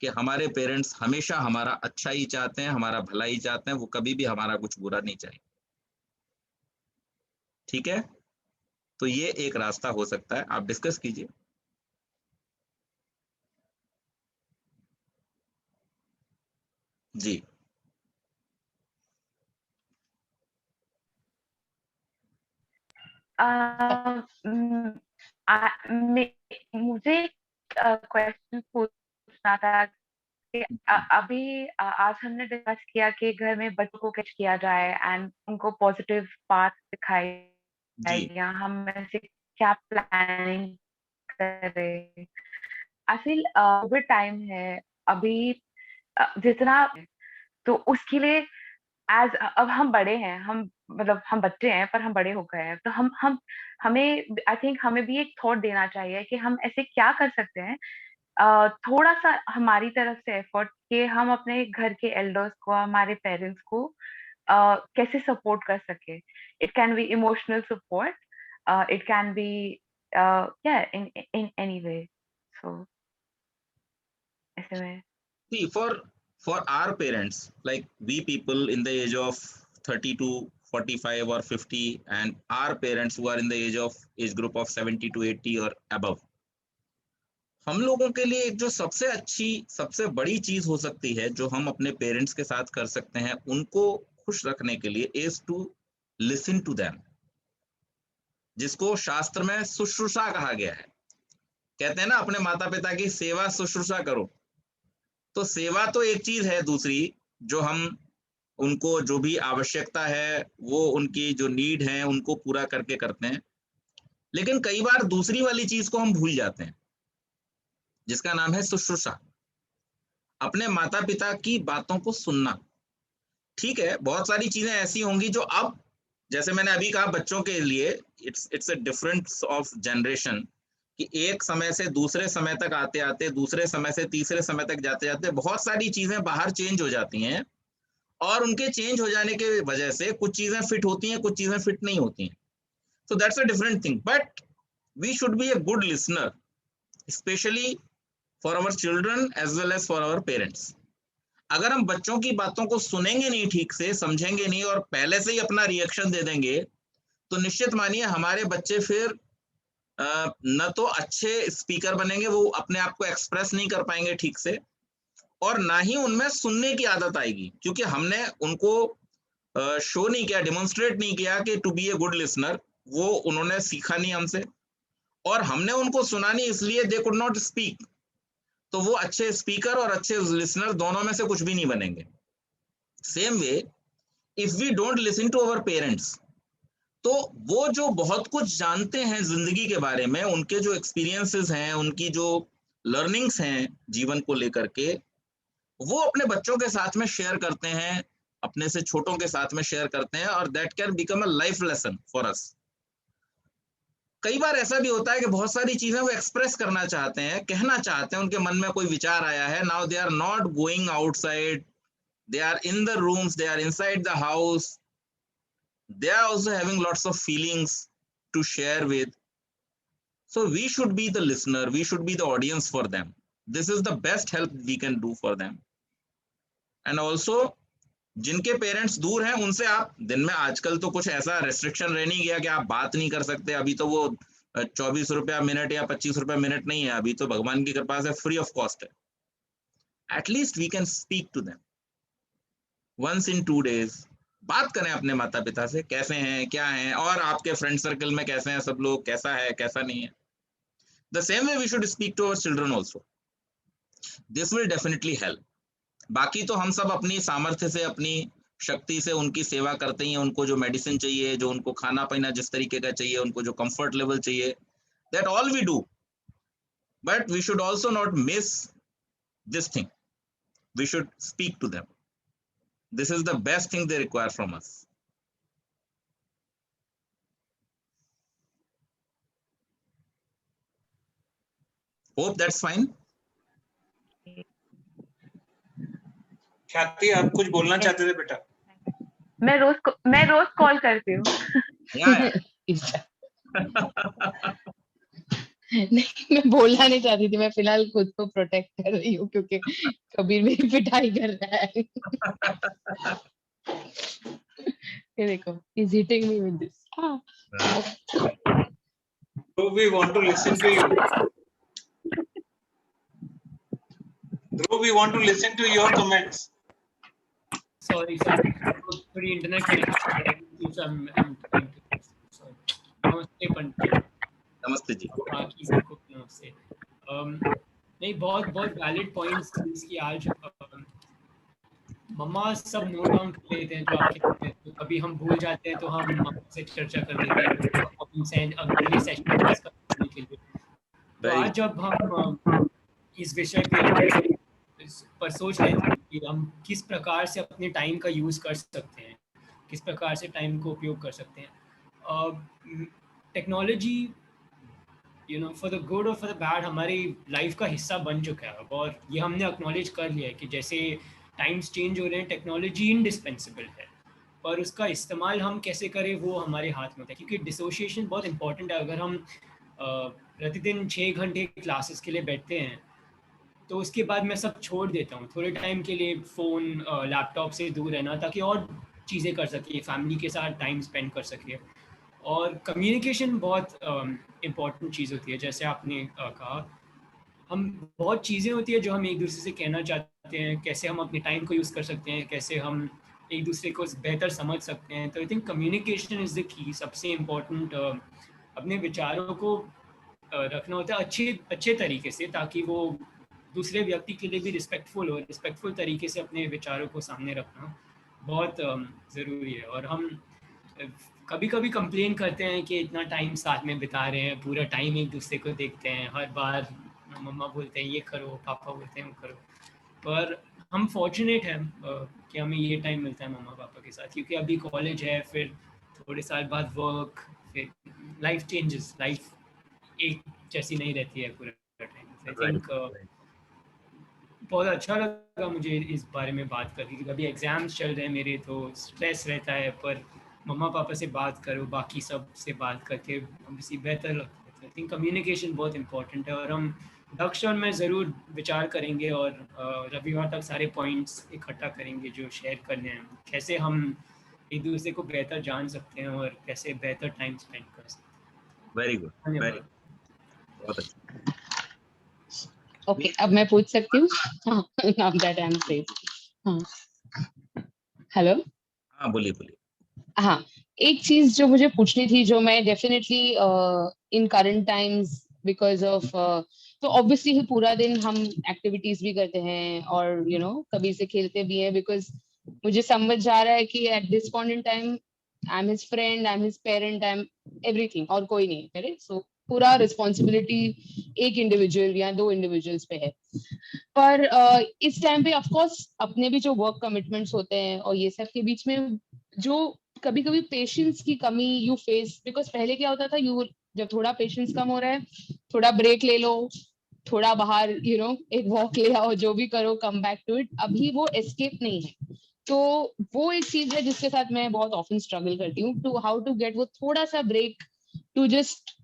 कि हमारे पेरेंट्स हमेशा हमारा अच्छा ही चाहते हैं, हमारा भला ही चाहते हैं, वो कभी भी हमारा कुछ बुरा नहीं चाहेंगे। ठीक है, तो ये एक रास्ता हो सकता है, आप डिस्कस कीजिए। जी मुझे क्वेश्चन पूछना था कि अभी आज हमने डिस्कस किया कि घर में बच्चों को कैच किया जाए एंड उनको पॉजिटिव पाथ दिखाई जाए, जी या हम ऐसे क्या प्लानिंग करें। आई फील कोविड टाइम है अभी, जितना तो उसके लिए एज अब हम बड़े हैं, हम मतलब हम बच्चे हैं पर हम बड़े हो गए हैं, तो हमें आई थिंक हमें भी एक थॉट देना चाहिए कि हम ऐसे क्या कर सकते हैं, थोड़ा सा हमारी तरफ से एफर्ट कि हम अपने घर के एल्डर्स को, हमारे पेरेंट्स को कैसे सपोर्ट कर सके। It can be emotional support, it can be या इन एनी वे। सो ऐसे में see, for our parents, like we people in the age of 30 to 45 or 50, and our parents who are in the age group of 70 to 80 or above, हम लोगों के लिए एक जो सबसे अच्छी, सबसे बड़ी चीज हो सकती है जो हम अपने पेरेंट्स के साथ कर सकते हैं उनको खुश रखने के लिए, is to listen to them, जिसको शास्त्र में शुश्रूषा कहा गया है। कहते हैं ना, अपने माता पिता की सेवा शुश्रूषा करो। तो सेवा तो एक चीज है, दूसरी जो हम उनको जो भी आवश्यकता है, वो उनकी जो नीड है उनको पूरा करके करते हैं, लेकिन कई बार दूसरी वाली चीज को हम भूल जाते हैं, जिसका नाम है शुश्रूषा। अपने माता पिता की बातों को सुनना। ठीक है, बहुत सारी चीजें ऐसी होंगी जो अब, जैसे मैंने अभी कहा, बच्चों के लिए it's a difference of generation, कि एक समय से दूसरे समय तक आते आते, दूसरे समय से तीसरे समय तक जाते जाते बहुत सारी चीजें बाहर चेंज हो जाती हैं, और उनके चेंज हो जाने के वजह से कुछ चीजें फिट होती हैं, कुछ चीजें फिट नहीं होती हैं। So that's a different thing, but we should be a good listener, specially for our children as well as for our parents. अगर हम बच्चों की बातों को सुनेंगे नहीं, ठीक से समझेंगे नहीं, और पहले से ही अपना रिएक्शन दे देंगे, तो निश्चित मानिए हमारे बच्चे फिर न तो अच्छे स्पीकर बनेंगे, वो अपने आप को एक्सप्रेस नहीं कर पाएंगे ठीक से, और ना ही उनमें सुनने की आदत आएगी, क्योंकि हमने उनको शो नहीं किया, डेमोन्स्ट्रेट नहीं किया कि to be a good listener. वो उन्होंने सीखा नहीं हमसे, और हमने उनको सुना नहीं, इसलिए दे कुड नॉट स्पीक। तो वो अच्छे स्पीकर और अच्छे लिसनर दोनों में से कुछ भी नहीं बनेंगे। Same way, if we don't listen to our parents, तो वो जो बहुत कुछ जानते हैं जिंदगी के बारे में, उनके जो एक्सपीरियंसेस हैं, उनकी जो लर्निंग्स हैं जीवन को लेकर के, वो अपने बच्चों के साथ में शेयर करते हैं, अपने से छोटों के साथ में शेयर करते हैं, और that can become a life lesson for us. कई बार ऐसा भी होता है कि बहुत सारी चीजें वो एक्सप्रेस करना चाहते हैं, कहना चाहते हैं, उनके मन में कोई विचार आया है, now they are not going outside, they are in the rooms, they are inside the house, they are also having lots of feelings to share with. So we should be the listener, we should be the audience for them. This is the best help we can do for them. And also जिनके parents दूर हैं उनसे आप दिन में, आजकल तो कुछ ऐसा रेस्ट्रिक्शन रह नहीं गया कि आप बात नहीं कर सकते, अभी तो वो 24 रुपया मिनट या 25 रुपया मिनट नहीं है, अभी तो भगवान की कृपा से फ्री ऑफ कॉस्ट है। At least we can speak to them once in 2 days। बात करें अपने माता पिता से, कैसे हैं, क्या हैं, और आपके फ्रेंड सर्कल में कैसे हैं सब लोग, कैसा है कैसा नहीं है। The same way we should speak to our children also, this will definitely help. बाकी तो हम सब अपनी सामर्थ्य से, अपनी शक्ति से उनकी सेवा करते ही हैं, उनको जो मेडिसिन चाहिए, जो उनको खाना पीना जिस तरीके का चाहिए, उनको जो कंफर्ट लेवल चाहिए, that all we do, but we should also not miss this thing, we should speak to them. This is the best thing they require from us. Hope that's fine. ख्याति, आप कुछ बोलना चाहते थे बेटा? मैं रोज call करती हूँ। नहीं, मैं बोलना नहीं चाहती थी, मैं फिलहाल खुद को प्रोटेक्ट कर रही हूँ क्योंकि कबीर मेरी पिटाई कर रहा है। ये देखो, he's hitting me with this. Dhruv, we want to listen to you. Dhruv, we want to listen to your comments. Sorry, थोड़ी इंटरनेट कनेक्शन, नमस्ते पंडित। नमस्ते जी। बाकी सबको नमस्ते। नहीं, बहुत वैलिड पॉइंट्स इसकी आज मम्मा सब नोट डाउन कर लेते हैं जो आपके कहते हैं, तो कभी हम भूल जाते हैं तो हम मम्मा से चर्चा कर लेते हैं उनसे अगले सेशन में डिस्कस करने के लिए। तो आज जब हम इस विषय पर सोच रहे थे कि हम किस प्रकार से अपने टाइम का यूज़ कर सकते हैं, किस प्रकार से टाइम को उपयोग कर सकते हैं। टेक्नोलॉजी फॉर द गुड और फॉर द बैड हमारी लाइफ का हिस्सा बन चुका है, और ये हमने एक्नॉलेज कर लिया है कि जैसे टाइम्स चेंज हो रहे हैं, टेक्नोलॉजी इंडिस्पेंसिबल है, पर उसका इस्तेमाल हम कैसे करें वो हमारे हाथ में होता है। क्योंकि डिसोशिएशन बहुत इंपॉर्टेंट है। अगर हम प्रतिदिन 6 घंटे क्लासेस के लिए बैठते हैं तो उसके बाद मैं सब छोड़ देता हूँ, थोड़े टाइम के लिए फ़ोन लैपटॉप से दूर रहना, ताकि और चीज़ें कर सके, फैमिली के साथ टाइम स्पेंड कर सके। और कम्युनिकेशन बहुत इम्पॉर्टेंट चीज़ होती है। जैसे आपने कहा, हम बहुत चीज़ें होती है जो हम एक दूसरे से कहना चाहते हैं, कैसे हम अपने टाइम को यूज़ कर सकते हैं, कैसे हम एक दूसरे को बेहतर समझ सकते हैं। तो I think communication is the key. सबसे इम्पोर्टेंट अपने विचारों को रखना होता है अच्छे तरीके से, ताकि वो दूसरे व्यक्ति के लिए भी रिस्पेक्टफुल हो। रिस्पेक्टफुल तरीके से अपने विचारों को सामने रखना बहुत ज़रूरी है। और हम कभी कभी कंप्लेन करते हैं कि इतना टाइम साथ में बिता रहे हैं, पूरा टाइम एक दूसरे को देखते हैं, हर बार मम्मा बोलते हैं ये करो, पापा बोलते हैं वो करो। पर हम फॉर्चुनेट हैं कि हमें ये टाइम मिलता है मम्मा पापा के साथ, क्योंकि अभी कॉलेज है, फिर थोड़े साल बाद वर्क, फिर लाइफ चेंजेस, लाइफ एक जैसी नहीं रहती है पूरा टाइम। आई थिंक बहुत अच्छा लगा मुझे इस बारे में बात करके, क्योंकि अभी एग्ज़ाम्स चल रहे हैं मेरे, तो स्ट्रेस रहता है, पर मम्मा पापा से बात करो, बाकी सब से बात करके ऑब्वियसली बेहतर लगता है। आई थिंक कम्युनिकेशन बहुत इंपॉर्टेंट है, और हम दक्ष और मैं ज़रूर विचार करेंगे और रविवार तक सारे पॉइंट्स इकट्ठा करेंगे जो शेयर करने हैं, कैसे हम एक दूसरे को बेहतर जान सकते हैं और कैसे बेहतर टाइम स्पेंड कर सकते हैं। वेरी गुड, धन्यवाद। बहुत अच्छा। ओके, अब मैं पूछ सकती हूँ? हाँ, अब दैट आई एम सेफ। हाँ, हेलो। हाँ, बोलिए। हाँ, एक चीज जो मुझे पूछनी थी, जो मैं definitely in current times because of, तो ऑब्वियसली पूरा दिन हम एक्टिविटीज भी करते हैं और कभी से खेलते भी हैं, बिकॉज मुझे समझ आ रहा है कि at this point in time I am his friend, I am his parent, I am everything, और कोई नहीं है, सो पूरा रिस्पॉन्सिबिलिटी एक इंडिविजुअल या 2 इंडिविजुअल्स पे है। पर इस टाइम पे ऑफ कोर्स अपने भी जो वर्क कमिटमेंट्स होते हैं और ये सब के बीच में जो कभी कभी पेशेंस की कमी यू फेस, बिकॉज पहले क्या होता था, यू जब थोड़ा पेशेंस कम हो रहा है, थोड़ा ब्रेक ले लो, थोड़ा बाहर एक वॉक ले आओ, जो भी करो, कम बैक टू इट। अभी वो एस्केप नहीं है। तो वो एक चीज है जिसके साथ मैं बहुत ऑफन स्ट्रगल करती हूँ, टू हाउ टू गेट वो थोड़ा सा ब्रेक, टू जस्ट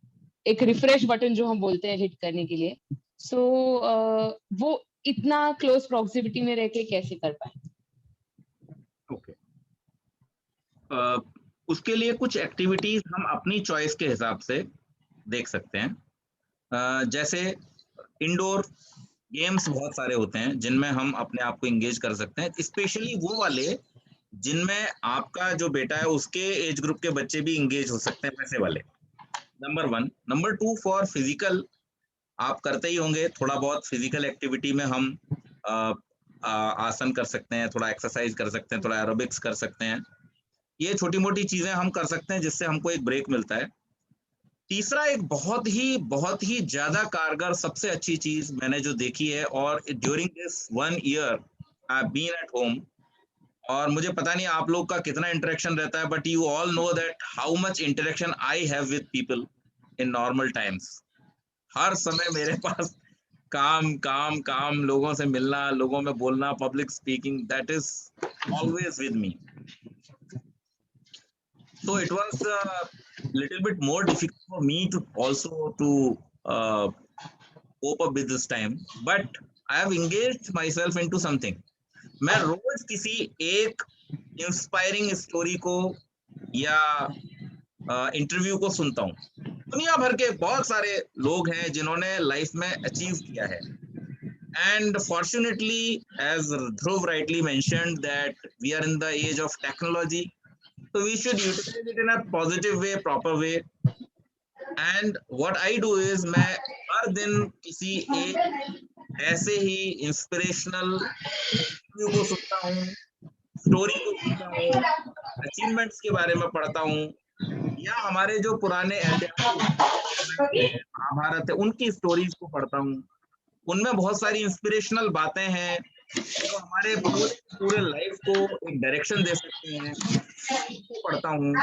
एक रिफ्रेश बटन जो हम बोलते हैं हिट करने के लिए। सो वो इतना क्लोज प्रॉक्सिमिटी में रह के कैसे कर पाए? ओके, उसके लिए कुछ एक्टिविटीज हम अपनी चॉइस के हिसाब से देख सकते हैं। जैसे इंडोर गेम्स बहुत सारे होते हैं जिनमें हम अपने आप को इंगेज कर सकते हैं, स्पेशली वो वाले जिनमें आपका जो बेटा है उसके एज ग्रुप के बच्चे भी इंगेज हो सकते हैं, वैसे वाले। नंबर 1। नंबर 2, फॉर फिजिकल, आप करते ही होंगे थोड़ा बहुत फिजिकल एक्टिविटी में हम आसन कर सकते हैं, थोड़ा एक्सरसाइज कर सकते हैं, थोड़ा एरोबिक्स कर सकते हैं। ये छोटी मोटी चीजें हम कर सकते हैं जिससे हमको एक ब्रेक मिलता है। तीसरा, एक बहुत ही ज्यादा कारगर सबसे अच्छी चीज मैंने जो देखी है, और during this 1 year I have been at home, और मुझे पता नहीं आप लोग का कितना इंटरेक्शन रहता है, but you all know that how much interaction I have with people in normal times. हर समय मेरे पास काम काम काम, लोगों से मिलना, लोगों में बोलना, public speaking, that is always with me. So it was a little bit more difficult for me to also to cope up with this time, but I have engaged myself into something. मैं रोज किसी एक inspiring story को या interview को सुनता हूँ। दुनिया भर के बहुत सारे लोग हैं जिन्होंने लाइफ में अचीव किया है, and fortunately, as Dhruv rightly mentioned, that we are in the age of technology. So we should utilize it in a positive way, proper way. And what I do is मैं हर दिन किसी एक ऐसे ही inspirational interview को सुनता हूँ, story को सुनता हूँ, अचीवमेंट्स के बारे में पढ़ता हूँ, या हमारे जो पुराने महाभारत है उनकी स्टोरीज को पढ़ता हूँ। उनमें बहुत सारी इंस्पिरेशनल बातें हैं जो हमारे पूरे लाइफ को एक डायरेक्शन दे सकते हैं, पढ़ता हूँ।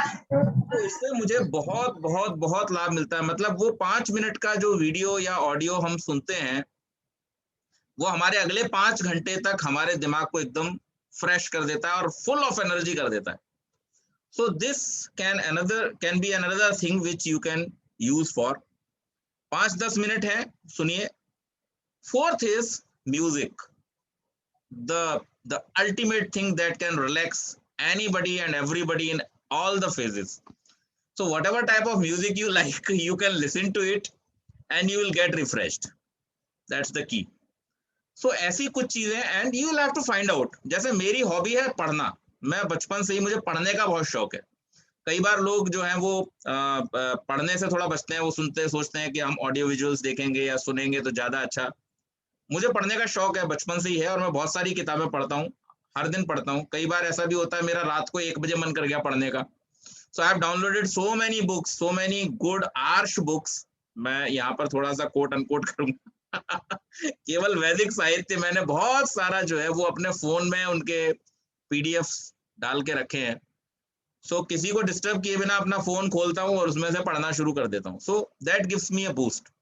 तो इससे मुझे बहुत बहुत बहुत लाभ मिलता है। मतलब वो 5 मिनट का जो वीडियो या ऑडियो हम सुनते हैं, वो हमारे अगले 5 घंटे तक हमारे दिमाग को एकदम फ्रेश कर देता है और फुल ऑफ एनर्जी कर देता है। So this can be another thing which you can use for 5-10 minute है, सुनिए। Fourth is music, the ultimate thing that can relax anybody and everybody in all the phases. So whatever type of music you like, you can listen to it and you will get refreshed. That's the key. So ऐसी कुछ चीजें, and you will have to find out. जैसे मेरी hobby है पढ़ना, मैं बचपन से ही मुझे पढ़ने का बहुत शौक है। कई बार लोग जो हैं वो पढ़ने से थोड़ा बचते हैं, वो सोचते हैं कि हम ऑडियो विजुअल्स देखेंगे या सुनेंगे तो ज्यादा अच्छा। मुझे पढ़ने का शौक है, बचपन से ही है, और मैं बहुत सारी किताबें पढ़ता हूँ, हर दिन पढ़ता हूँ। कई बार ऐसा भी होता है मेरा रात को 1 बजे मन कर गया पढ़ने का। So I have downloaded so many books, so many good आर्श बुक्स। मैं यहाँ पर थोड़ा सा कोट अनकोट करूंगा केवल वैदिक साहित्य मैंने बहुत सारा जो है वो अपने फोन में उनके पीडीएफ डाल के रखे हैं। सो किसी को डिस्टर्ब किए बिना अपना फोन खोलता हूँ और उसमें से पढ़ना शुरू कर देता हूँ। So that gives me a boost.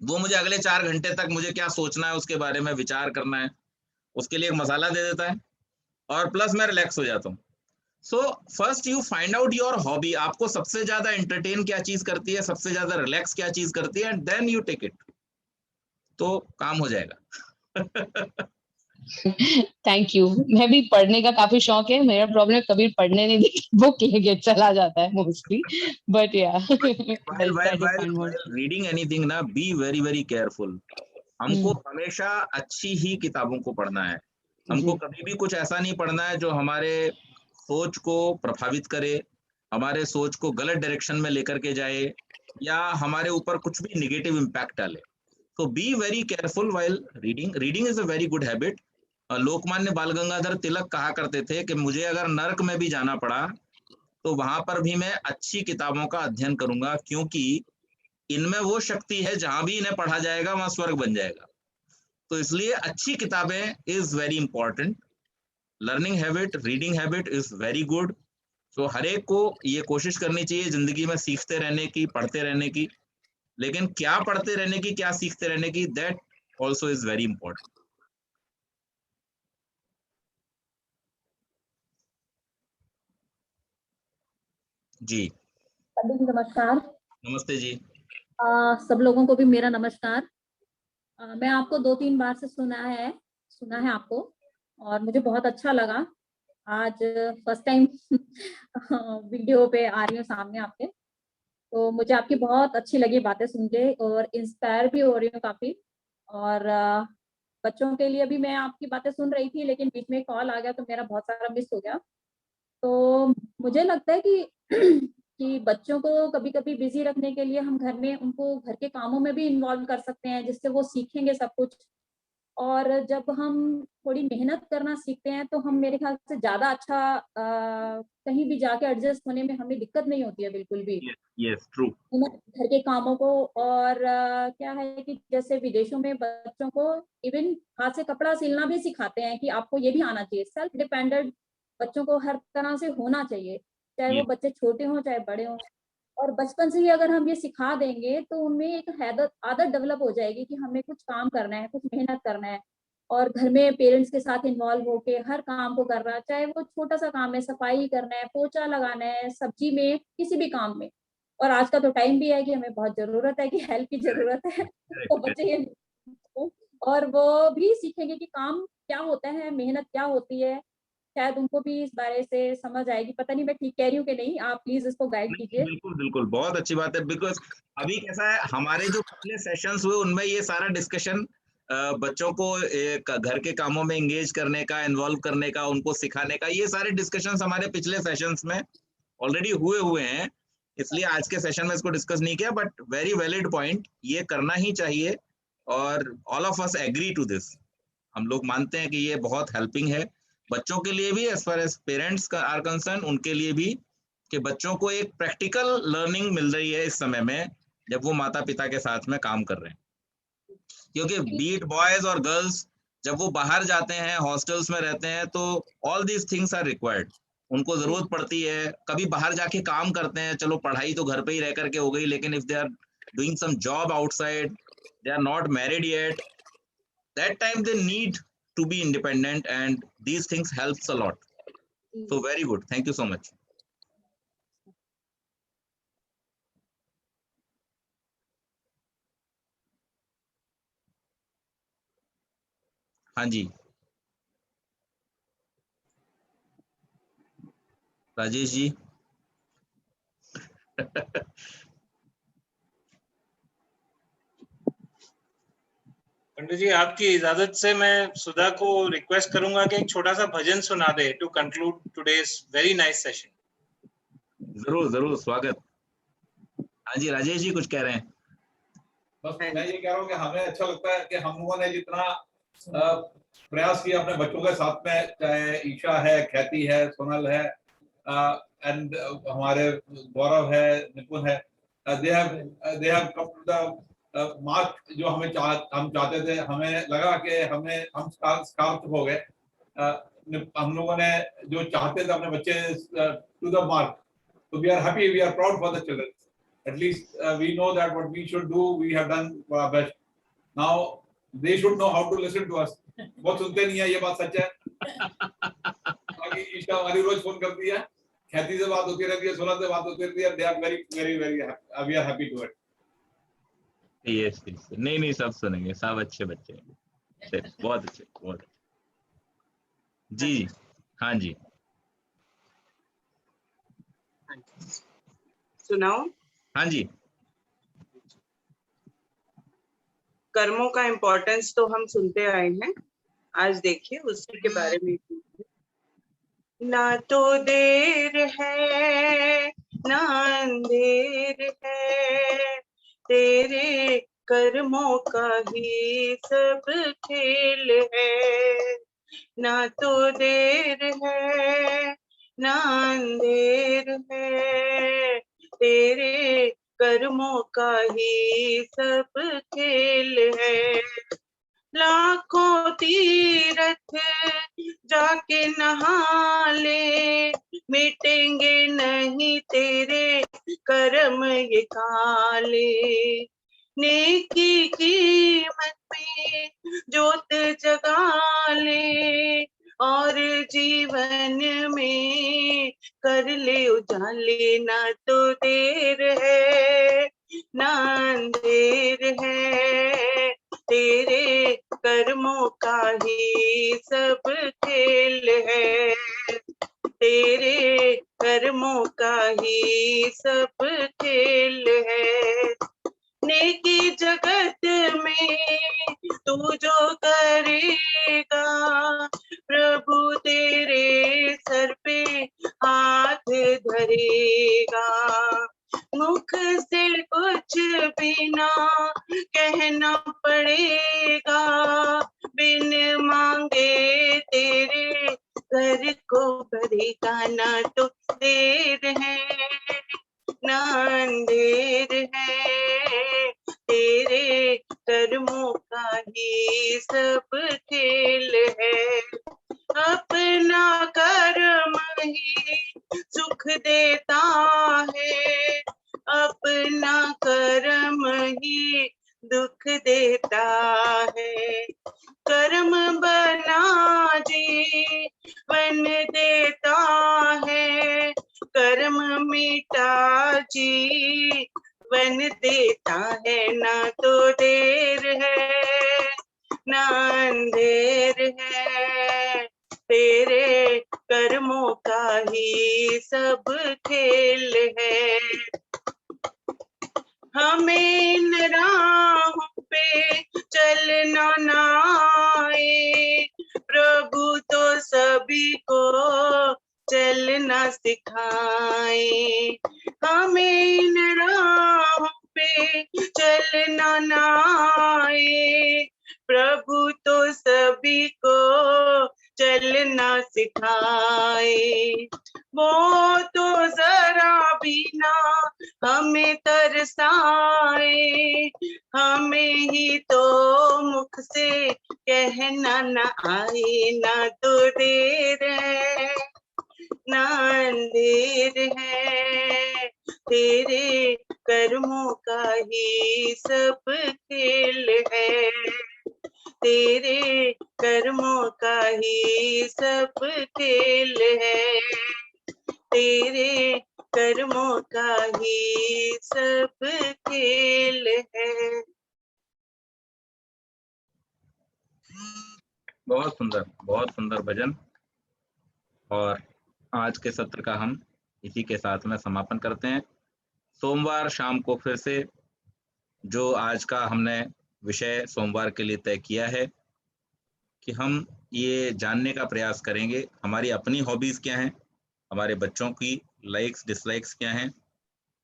वो मुझे अगले 4 घंटे तक मुझे क्या सोचना है उसके बारे में विचार करना है, उसके लिए एक मसाला दे देता है, और प्लस मैं रिलैक्स हो जाता हूँ। So first you find out your hobby, आपको सबसे ज्यादा एंटरटेन क्या चीज करती है, सबसे ज्यादा रिलैक्स क्या चीज करती है, and then you take it, तो काम हो जाएगा। Thank you. मैं भी पढ़ने का काफी शौक है, मेरा प्रॉब्लम कभी पढ़ने नहीं देती, बुक लेके चला जाता है मोस्टली, बट या while reading anything ना, be very very careful। हमको हमेशा अच्छी ही किताबों को पढ़ना है। हमको कभी भी कुछ ऐसा नहीं पढ़ना है जो हमारे सोच को प्रभावित करे, हमारे सोच को गलत डायरेक्शन में लेकर के जाए, या हमारे ऊपर कुछ भी निगेटिव इम्पैक्ट डाले। तो be very careful while reading. Reading is a very good habit. Lokmanya बाल गंगाधर तिलक कहा करते थे कि मुझे अगर नर्क में भी जाना पड़ा तो वहां पर भी मैं अच्छी किताबों का अध्ययन करूंगा, क्योंकि इनमें वो शक्ति है, जहां भी इन्हें पढ़ा जाएगा वहां स्वर्ग बन जाएगा। तो इसलिए अच्छी किताबें is very important. Learning habit, reading habit is very good. तो हर एक को ये कोशिश करनी चाहिए जिंदगी में सीखते रहने की, पढ़ते रहने की। लेकिन क्या पढ़ते रहने की, क्या सीखते रहने की, that also is very important. जी पंडित जी नमस्कार। नमस्ते जी। सब लोगों को भी मेरा नमस्कार। मैं आपको 2-3 बार से सुना है आपको, और मुझे बहुत अच्छा लगा। आज फर्स्ट टाइम वीडियो पे आ रही हूँ सामने आपके, तो मुझे आपकी बहुत अच्छी लगी बातें सुन के, और इंस्पायर भी हो रही हूँ काफी। और बच्चों के लिए भी मैं आपकी बातें सुन रही थी, लेकिन बीच में कॉल आ गया तो मेरा बहुत सारा मिस हो गया। तो मुझे लगता है कि कि बच्चों को कभी-कभी बिजी रखने के लिए हम घर में उनको घर के कामों में भी इन्वॉल्व कर सकते हैं, जिससे वो सीखेंगे सब कुछ। और जब हम थोड़ी मेहनत करना सीखते हैं तो हम, मेरे ख्याल से ज़्यादा अच्छा कहीं भी जाके एडजस्ट होने में हमें दिक्कत नहीं होती है बिल्कुल भी। Yes true. घर के कामों को, और क्या है कि जैसे विदेशों में बच्चों को इवन हाथ से कपड़ा सिलना भी सिखाते हैं कि आपको ये भी आना चाहिए। सेल्फ डिपेंडेंट बच्चों को हर तरह से होना चाहिए, चाहे वो बच्चे छोटे हों चाहे बड़े हों। और बचपन से ही अगर हम ये सिखा देंगे तो उनमें एक आदत डेवलप हो जाएगी कि हमें कुछ काम करना है, कुछ मेहनत करना है, और घर में पेरेंट्स के साथ इन्वॉल्व होके हर काम को करना है, चाहे वो छोटा सा काम है, सफाई करना है, पोछा लगाना है, सब्जी में, किसी भी काम में। और आज का तो टाइम भी है कि हमें बहुत जरूरत है कि हेल्प की जरूरत है। तो बच्चे ये, और वो भी सीखेंगे कि काम क्या होता है, मेहनत क्या होती है। शायद उनको भी इस बारे से समझ आएगी। पता नहीं मैं ठीक कह रही हूँ कि नहीं, आप प्लीज इसको गाइड कीजिए। बिल्कुल बिल्कुल, बहुत अच्छी बात है। बिकॉज अभी कैसा है, हमारे जो पिछले सेशंस हुए उनमें ये सारा डिस्कशन बच्चों को घर के कामों में एंगेज करने का, इन्वॉल्व करने का, उनको सिखाने का, ये सारे डिस्कशंस हमारे पिछले सेशंस में ऑलरेडी हुए हैं। इसलिए आज के सेशन में इसको डिस्कस नहीं किया, बट वेरी वैलिड पॉइंट, ये करना ही चाहिए। और all of us agree to this. हम लोग मानते हैं कि ये बहुत हेल्पिंग है बच्चों के लिए भी, as far as parents are concern, उनके लिए भी, कि बच्चों को एक प्रैक्टिकल लर्निंग मिल रही है इस समय में जब वो माता पिता के साथ में काम कर रहे हैं। क्योंकि बीट बॉयज और गर्ल्स जब वो बाहर जाते हैं, हॉस्टल्स में रहते हैं, तो all these things are required. उनको जरूरत पड़ती है, कभी बाहर जाके काम करते हैं, चलो पढ़ाई तो घर पे ही रह करके हो गई, लेकिन if they are doing some job outside, they are not married yet, that time they need to be independent, and these things helps a lot. So very good, thank you so much. हाँ जी राजेश जी। पंडित जी, आपकी इजाजत से मैं सुधा को request करूंगा कि एक छोटा सा भजन सुना दे to conclude today's very nice session. जरूर जरूर, स्वागत। हाँ जी राजेश जी कुछ कह रहे हैं। बस मैं ये कह रहा हूँ कि हमें अच्छा लगता है कि हम लोगों ने जितना प्रयास किया अपने बच्चों के साथ में, चाहे ईशा है, ख्याति है, सोनल है, एंड हमारे गौरव है, निपुण है, they have come to the mark जो हम चाहते थे। हमें लगा कि हम सार्थ हो गए। हम लोगों ने जो चाहते थे अपने बच्चे to the mark, so we are happy, we are proud for the children. At least we know that what we should do, we have done our best. Now they should know how to listen to us. बहुत सुनते नहीं है, ये बात सच है। बाकी ईशा हमारी रोज phone करती है, ख्याति से बात होती रहती है, सोनल से बात होती रहती है। They are very very very happy. We are happy to it. Yes, yes. नहीं सब सुनेंगे, सब अच्छे बच्चे हैं, बहुत अच्छे, बहुत अच्छे। जी हाँ जी सुनाओ। हाँ जी। कर्मों का इम्पोर्टेंस तो हम सुनते आए हैं, आज देखिए उसी के बारे में। ना तो देर है ना अंधेर है, तेरे कर्मों का ही सब खेल है। ना तो देर है ना अंधेर है, तेरे कर्मों का ही सब खेल है। लाखों तीरथ जाके नहा ले, मिटेंगे नहीं तेरे कर्म ये काले। नेकी कीमत में जोत जगा ले, और जीवन में कर ले उजाले। ना तो देर है ना अंधेर है, तेरे कर्मों का ही सब खेल है। तेरे कर्मों का ही सब खेल है। नेकी जगत में तू जो करेगा, प्रभु तेरे सर पे हाथ धरेगा। मुख से कुछ भी ना कहना पड़ेगा, बिन मांगे तेरे घर को भरेगा। ना तो देर है ना अंधेर है, तेरे कर्मों का ही सब खेल है। अपना कर्म ही सुख देता है, अपना कर्म ही दुख देता है। कर्म बना जीवन देता है, कर्म मिटा जीवन देता है। ना तो देर है ना अंधेर है, तेरे कर्मों का ही सब खेल है। हमें इन राहों पे चलना ना आए, प्रभु तो सभी को चलना सिखाए। हमें इन राहों पे चलना ना आए, प्रभु तो सभी को चलना सिखाए। वो तो जरा भी ना हमें तरसाए, हमें ही तो मुख से कहना न आए। ना तो देर है ना अंधेर है, तेरे कर्मों का ही सब खेल है। तेरे कर्मों का ही सब खेल है, तेरे कर्मों का ही सब खेल है। बहुत सुंदर भजन। और आज के सत्र का हम इसी के साथ में समापन करते हैं। सोमवार शाम को फिर से जो आज का हमने विषय सोमवार के लिए तय किया है कि हम ये जानने का प्रयास करेंगे हमारी अपनी हॉबीज क्या हैं, हमारे बच्चों की लाइक्स डिसलाइक्स क्या हैं,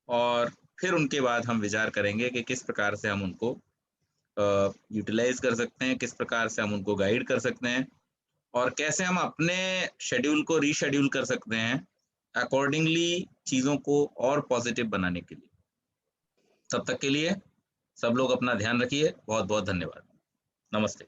और फिर उनके बाद हम विचार करेंगे कि किस प्रकार से हम उनको यूटिलाइज कर सकते हैं, किस प्रकार से हम उनको गाइड कर सकते हैं, और कैसे हम अपने शेड्यूल को रीशेड्यूल कर सकते हैं अकॉर्डिंगली चीज़ों को और पॉजिटिव बनाने के लिए। तब तक के लिए सब लोग अपना ध्यान रखिए। बहुत बहुत धन्यवाद। नमस्ते।